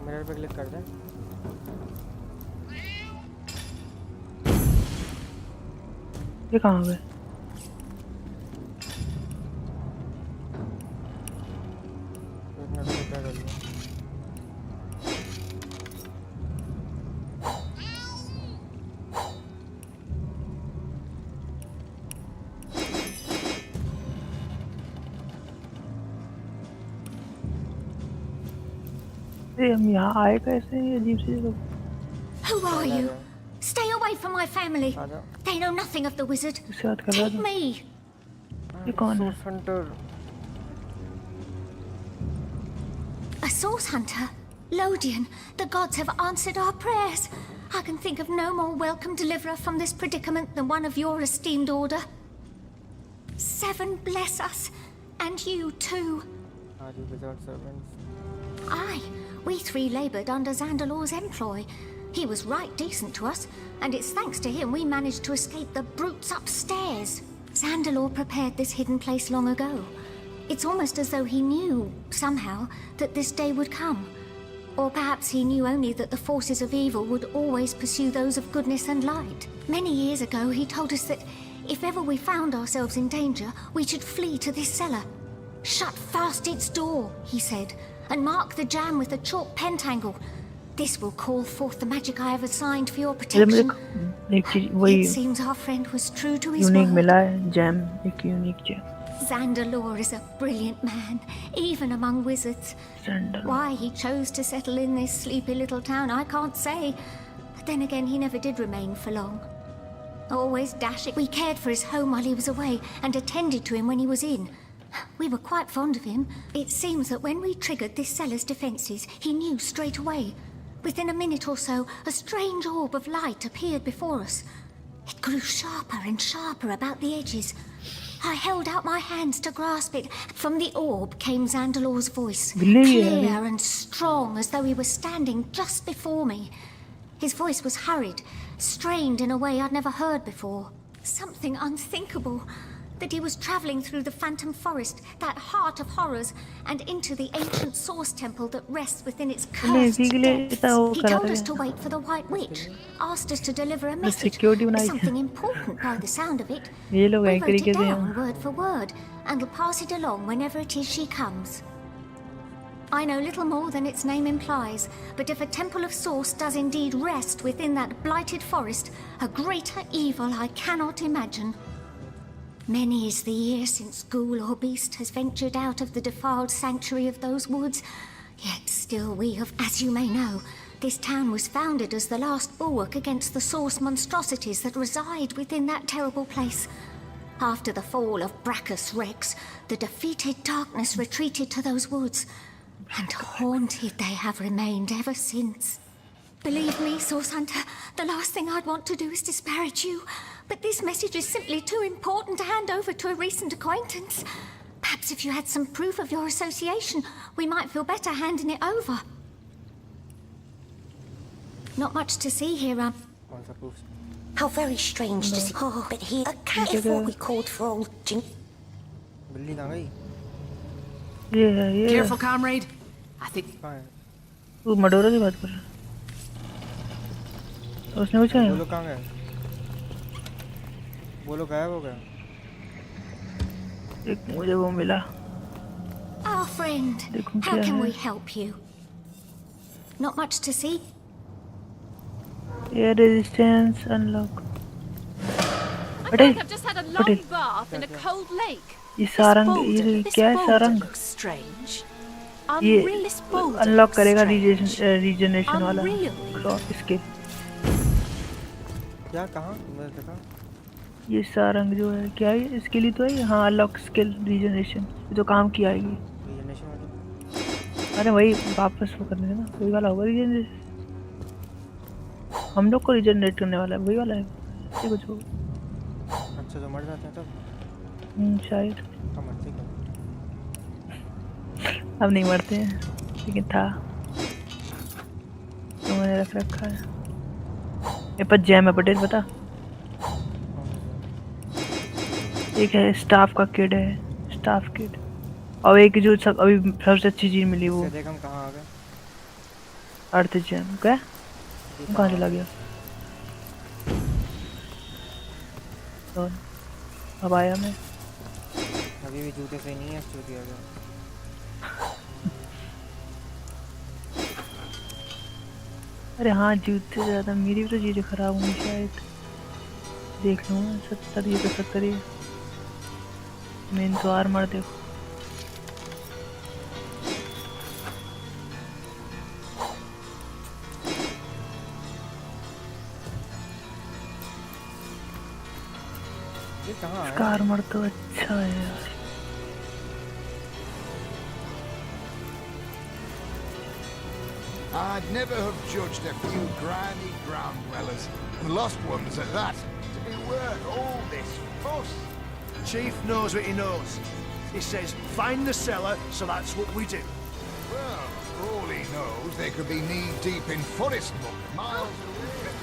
S3: मिरर पे क्लिक कर दे
S4: ये कहाँ गए हम यहाँ आए कैसे अजीब सी जगह
S16: Who are you? Stay away from my family. They know nothing of the wizard. Take me.
S4: ये कौन है
S16: A source hunter? Lodian, the gods have answered our prayers. I can think of no more welcome deliverer from this predicament than one of your esteemed order. 7 bless us, and you too.
S3: Are you wizard servants?
S16: Aye, we 3 laboured under Xandalor's employ. He was right decent to us, and it's thanks to him we managed to escape the brutes upstairs. Xandalor prepared this hidden place long ago. It's almost as though he knew, somehow, that this day would come. Or perhaps he knew only that the forces of evil would always pursue those of goodness and light. Many years ago he told us that if ever we found ourselves in danger, we should flee to this cellar. Shut fast its door, he said, and mark the jam with a chalk pentangle. This will call forth the magic I have assigned for your protection. It seems our friend was true to his
S4: unique
S16: word.
S4: मिला है jam एक unique jam
S16: Xandalor is a brilliant man, even among wizards. Why he chose to settle in this sleepy little town, I can't say. But then again, he never did remain for long. Always dashing, we cared for his home while he was away and attended to him when he was in. We were quite fond of him. It seems that when we triggered this cellar's defences, he knew straight away. Within a minute or so, a strange orb of light appeared before us. It grew sharper and sharper about the edges. I held out my hands to grasp it. From the orb came Xandalor's voice, clear and strong, as though he was standing just before me. His voice was hurried, strained in a way I'd never heard before. Something unthinkable. That he was travelling through the Phantom Forest, that heart of horrors, and into the ancient source temple that rests within its cursed depths. He told us to wait for the White Witch, asked us to deliver a message, something important by the sound of it. We wrote it down word for word, and will pass it along whenever it is she comes. I know little more than its name implies, but if a temple of source does indeed rest within that blighted forest, a greater evil I cannot imagine. Many is the year since ghoul or beast has ventured out of the defiled sanctuary of those woods, yet still we have, as you may know, this town was founded as the last bulwark against the source monstrosities that reside within that terrible place. After the fall of Brachus Rex, the defeated darkness retreated to those woods, and haunted they have remained ever since. Believe me, Source Hunter, the last thing I'd want to do is disparage you, but this message is simply too important to hand over to a recent acquaintance. Perhaps if you had some proof of your association, we might feel better handing it over. Not much to see here,
S14: How very strange to see. Oh, but he a cat if what we called for old Jink.
S6: Careful, comrade. I think.
S4: वो मडोरा की बात कर रहा है उसने पूछा है
S3: बोलो कहाँ गए बोलो गायब हो गया
S4: एक मुझे वो मिला
S16: Our friend, how can we help you? Not much to see.
S4: Air resistance unlock.
S17: I feel like I've just had a long bath in a cold lake.
S4: ये सारंग ये क्या है सारंग?
S17: Looks strange.
S4: ये अनलॉक करेगा रीजनरेशन वाला skill.
S3: क्या कहाँ मैं देखा?
S4: ये सारंग जो है क्या है इसके लिए तो है। हाँ अनलॉक स्किल रीजनरेशन, ये तो काम की आएगी।
S3: रीजनरेशन वाला
S4: अरे वही वापस वो करने देना, वही वाला होगा रीजनरेशन। हम लोग को रीजनरेट करने वाला है, वही वाला है ये कुछ होगा।
S3: अच्छा जो मर जाते हैं तब
S4: शायद
S3: हम मरते क्यों?
S4: अब नहीं मरते हैं, लेकिन था तो मैंने रख रखा है। ये पर जैम है पटेल पता। एक है स्टाफ का किड है, स्टाफ किड, और एक जो सब अभी सबसे अच्छी चीज मिली वो
S3: देख हम कहाँ आ गए?
S4: अर्थ जैम। क्या कहाँ चला गया? तो अब आया मैं।
S3: अभी भी जूते से नहीं है चूत दिया गया।
S4: अरे हाँ जूते से ज़्यादा मेरी भी तो चीज़ें खराब होंगी शायद। देख लूँगा 70, ये तो 70 ही है। मेन तो आर्मर देखो।
S3: ये कहाँ है?
S4: इसका आर्मर तो अच्छा है यार।
S18: I'd never have judged a few grimy ground dwellers, and lost ones at that, to be worth all this fuss.
S2: Chief knows what he knows. He says, find the cellar, so that's what we do.
S18: Well, for all he knows, they could be knee-deep in forest muck, miles away.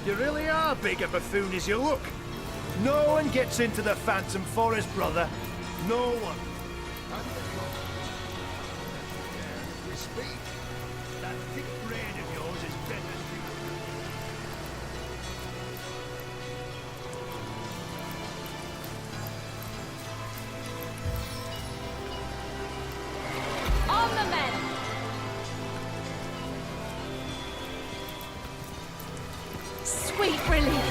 S2: You really are big a buffoon as you look. No one gets into the Phantom Forest, brother. No one.
S18: We speak.
S2: That thick brain of yours is better than you.
S10: On the men!
S6: Sweet relief.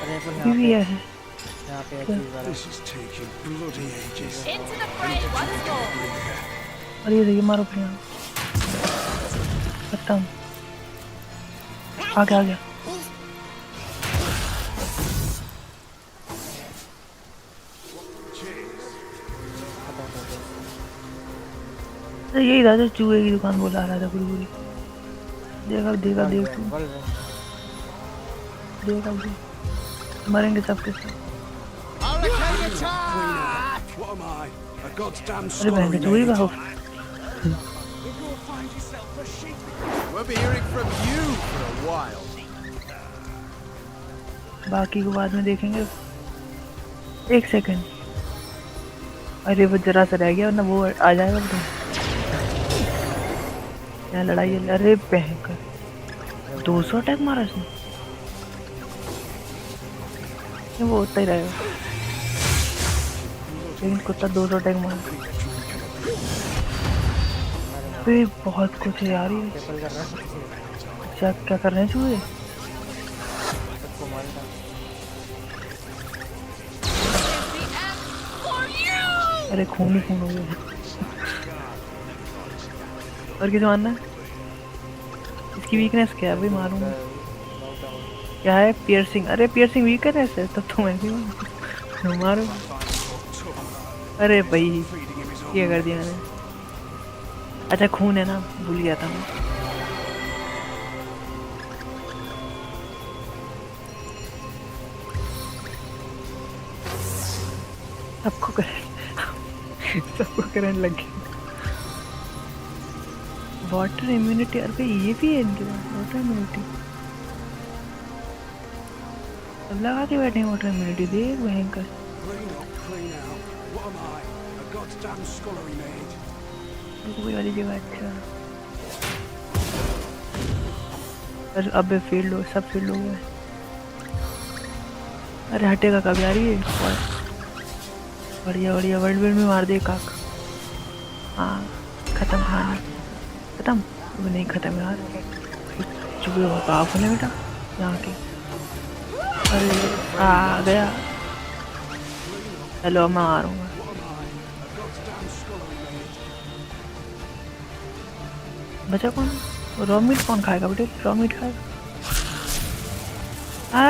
S3: अरे तो
S4: ये भी है।
S3: यहाँ पे एक चीज़ वाला।
S18: This is taking bloody ages.
S10: Into the fray once more!
S4: अरे ये मारो फिर यहाँ। खत्म। आ गया आ गया। अरे यही था जो चूहे की दुकान बोला रहा था पूरी पूरी। देखा देखा देख तू। देखा देख मरेंगे सबके सब।
S18: What am I? A god's damn
S4: अरे बहन चूहे का हो।
S2: We'll be hearing from you for a while.
S4: बाकी को बाद में देखेंगे। एक सेकंड। अरे वो जरा सा रह गया वरना वो आ जाएगा तो। यहाँ लड़ाई है। अरे भयंकर 200 अटैक मारा इसने। वो होता ही रहेगा, लेकिन कुत्ता 200 अटैक मारा। अरे बहुत कुछ है यार ये। क्या क्या कर रहे हैं चूहे? अरे खून ही खून हो गया। और किसे मारना है? इसकी वीकनेस क्या है भाई? मारूंगा। क्या है? पियर्सिंग। अरे पियर्सिंग वीकनेस है तब तो मैं मारूं। अरे भाई ये कर दिया मैंने। अच्छा खून है ना, भूल गया था मैं। सबको करंट लग गया। Water immunity. अरे ये भी है इनके पास वाटर इम्यूनिटी। अब लगा के बैठे वाटर इम्यूनिटी। देख भयंकर। कोई वाली जगह। अच्छा अरे अब फील्ड हो, सब फील्ड हो गया। अरे हटेगा कब यार ये? बढ़िया बढ़िया वर्ल्ड में मार दे काक। हाँ खत्म कहानी खत्म। अब नहीं खत्म यार। चुके बहुत पावरफुल है बेटा यहाँ के। अरे आ गया। चलो मैं आ रहा हूँ। बचा कौन? रॉ मीट कौन खाएगा बेटे? रॉ मीट खाएगा?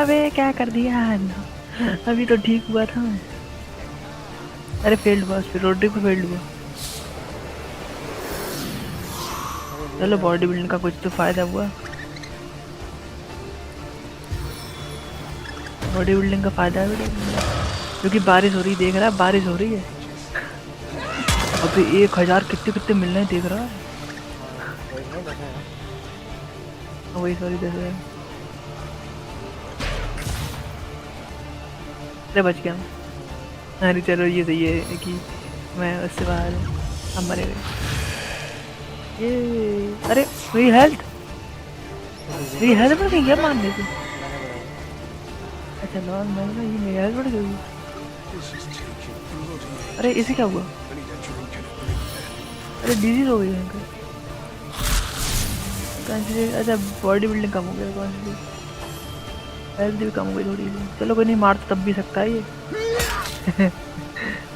S4: अबे क्या कर दिया अभी तो ठीक हुआ था। अरे फेल्ड हुआ, फिर रोड ट्रिप पे फेल्ड हुआ। चलो बॉडी बिल्डिंग का कुछ तो फायदा हुआ। बॉडी बिल्डिंग का फायदा है बेटे, क्योंकि बारिश हो रही, देख रहा है बारिश हो रही है। अभी 1000 कितने कितने मिल रहे हैं देख रहा है। वही सॉरी देख रहे हैं। अरे बच गया। अरे चलो ये सही है कि मैं उससे बाहर हूँ, हम मरे गए। ये अरे मेरी हेल्थ बढ़ गई क्या मारने से? अच्छा लॉल मैं ये मेरी हेल्थ बढ़ गई। अरे इसे क्या हुआ? अरे डिजीज हो गई है। अच्छा बॉडी बिल्डिंग कम हो गया, हेल्थ भी कम हो गई थोड़ी सी। चलो कोई नहीं, मार तो तब भी सकता है ये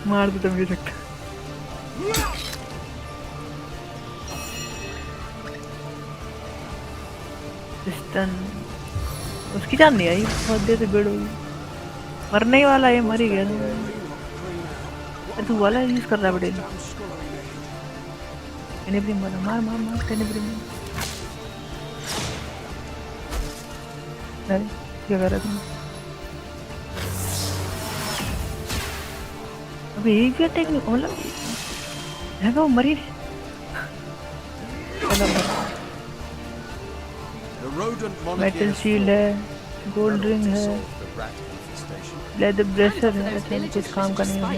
S4: मार तो तब भी सकता। स्टन उसकी जान नहीं आई, बहुत देर से बेड होगी। मरने ही वाला है, मर ही गया। तू वाला यूज कर रहा है बेटे। मार मार मार मार अरे क्या कर रहा तुम? अभी एक भी अटैक नहीं, मतलब है वो मरी। मेटल शील्ड है, गोल्ड रिंग है, लेदर ब्रेसर है। अच्छा कुछ काम का नहीं है।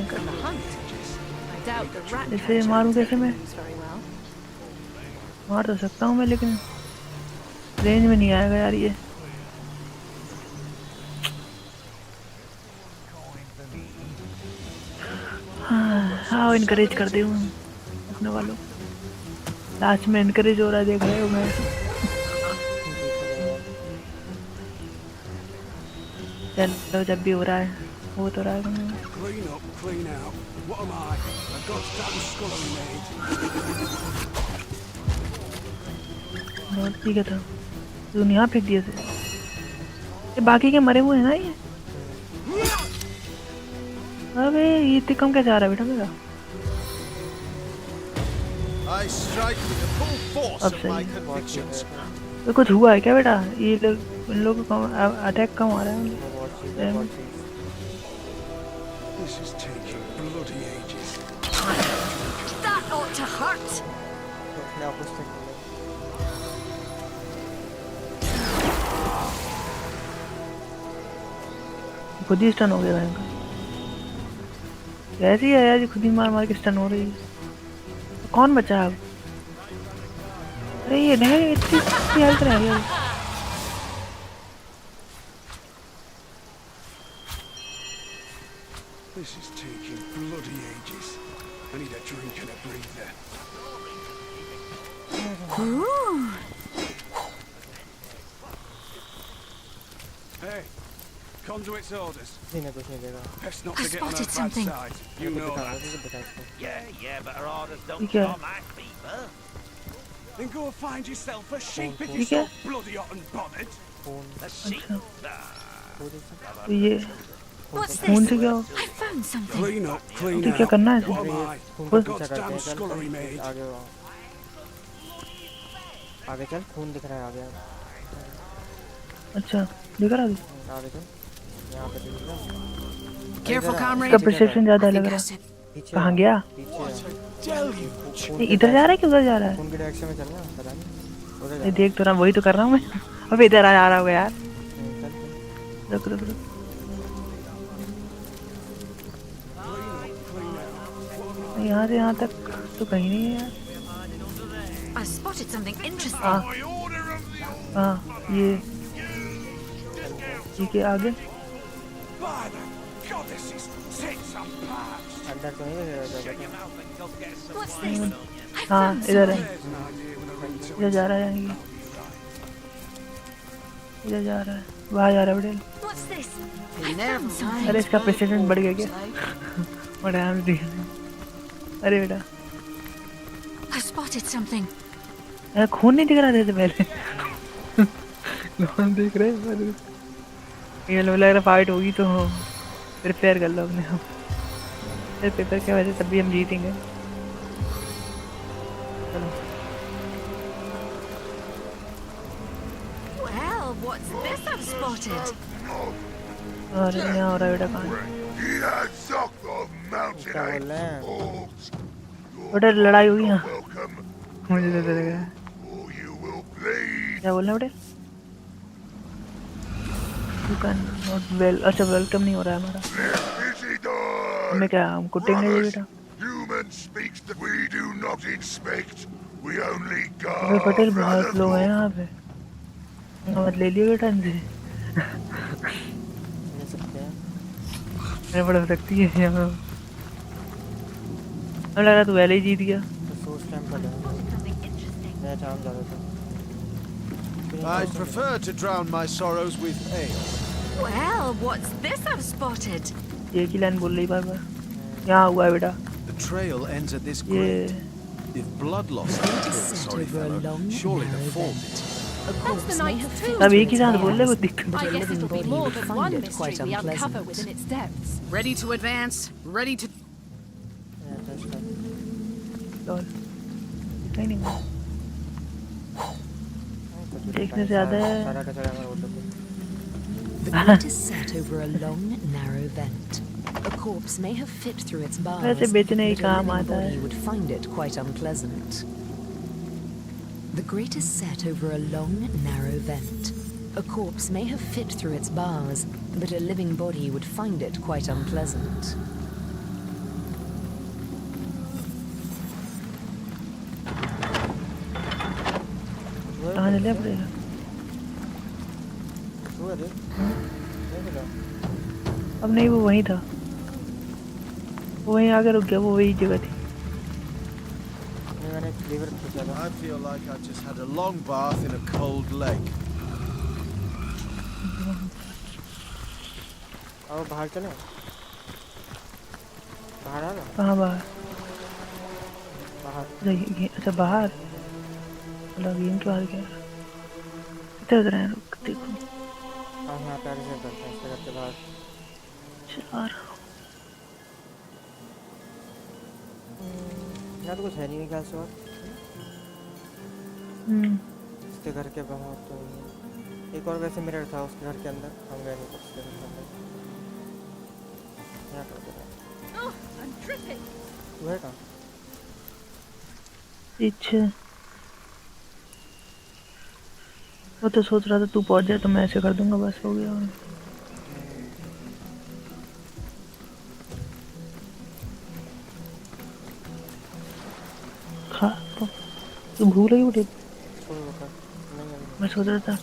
S4: इसे मारूं कैसे? मैं मार तो सकता हूँ मैं, लेकिन रेंज में नहीं आएगा यार ये। हाँ इनकरेज कर दे अपने वालों। लास्ट में इनकरेज हो रहा है, देख रहे हो मैं। चलो जब भी हो रहा है वो तो रहा है। ठीक है था तूने यहाँ फेंक दिया थे। ये बाकी के मरे हुए हैं ना ये। अबे ये इतने कम कैसे आ रहा है बेटा मेरा? अब सही तो कुछ हुआ है क्या बेटा? ये लोग इन लोगों को अटैक कम आ रहा है। खुद ही स्टन हो गया इनका। कैसी है यार, खुद ही मार मार के स्टन हो रही है। तो कौन बचा अब? अरे ये नहीं इतनी हेल्थ रह गई।
S19: This is taking bloody ages. I need a drink and a breather. Hey, conduit's orders. Best not to get on her bad side. You know that.
S12: Yeah, but her orders don't
S4: Yeah.
S12: stop my fever.
S19: Then go find yourself a sheep if you're so bloody hot and bothered.
S12: A sheep?
S4: ये खून से क्या?
S19: Clean up, clean
S4: क्या
S19: out.
S4: करना है?
S19: What am I? Goddamn scullery maid.
S3: आगे चल, खून दिख रहा है आगे।
S4: अच्छा दिख रहा है
S3: आगे चल, यहाँ पे दिख रहा है।
S4: इसका परसेप्शन ज्यादा लग रहा है। कहाँ गया? इधर जा रहा है कि उधर जा रहा है?
S3: खून की डायरेक्शन में चलना, पता नहीं।
S4: देख तो रहा, वही तो कर रहा हूँ मैं। अब इधर आ रहा होगा यार। रुक रुक रुक। यहाँ से यहाँ तक तो कहीं नहीं है यार।
S10: I spotted something interesting.
S4: हाँ ये ठीक है आगे।
S3: अंदर तो नहीं है।
S4: हाँ इधर है, इधर जा रहा है, इधर जा रहा है, वहाँ जा रहा है बेटे।
S17: What's this?
S4: अरे इसका प्रेसिडेंट बढ़ गया क्या? बड़ा हम देख अरे बेटा
S17: I spotted something.
S4: खून नहीं दिख रहा था पहले लोग देख रहे हैं ये लग रहा फाइट होगी तो प्रिपेयर कर लो अपने आप फिर पेपर के वजह तब भी हम जीतेंगे
S17: Well, what's this I've spotted?
S4: और यहाँ हो रहा है बेटा कहाँ बेटा लड़ाई हुई यहाँ मुझे तो लग रहा है क्या बोलना बेटे You can not well अच्छा वेलकम नहीं हो रहा है हमारा हमें क्या हम कुटेंगे ये बेटा अबे पटेल बहुत लोग हैं यहाँ पे मत ले लियो बेटा इनसे बड़ा सकती है यहाँ लग रहा तू पहले ही जीत गया
S9: I prefer to drown my sorrows with ale.
S17: Well, what's this I've spotted?
S4: एक ही लाइन बोल रही बार-बार यहाँ हुआ है बेटा
S9: The trail ends at this grave. If blood loss can kill the sorry fellow, surely the fall did.
S6: That's the night too.
S4: अब एक ही साथ बोल रहे वो दिक्कत
S6: I guess it'll be more than one mystery we uncover within its depths. Ready to advance, ready to...
S4: नहीं देखने से ज़्यादा है
S20: The grate is set over a long, narrow vent. A corpse may have fit through its bars, but a living body would find it quite unpleasant. The grate is set over a long, narrow vent. A corpse may have fit through its bars, but a living body would find it quite unpleasant.
S4: अब नहीं वो वहीं था वो वहीं आगे रुक गया वो वही जगह थी
S9: I feel like I just had a long bath in a cold lake.
S3: अब बाहर चले बाहर आ ना
S4: कहाँ बाहर
S3: बाहर
S4: अच्छा बाहर मतलब गेम के बाहर क्या कितने उधर हैं रुक देखो
S3: हाँ यहाँ पे आगे करते हैं इसके करते बाहर
S4: चार
S3: यहाँ तो कुछ है नहीं ख्याल से और उसके घर के बाहर तो एक और वैसे मिरर था उसके घर के अंदर हम गए नहीं उसके घर के अंदर यहाँ करते हैं तू है कहाँ
S4: पीछे वो तो सोच रहा था तू पहुंच जाए तो मैं ऐसे कर दूंगा बस हो गया खा तो तू भूल गई उठे मैं सोच रहा था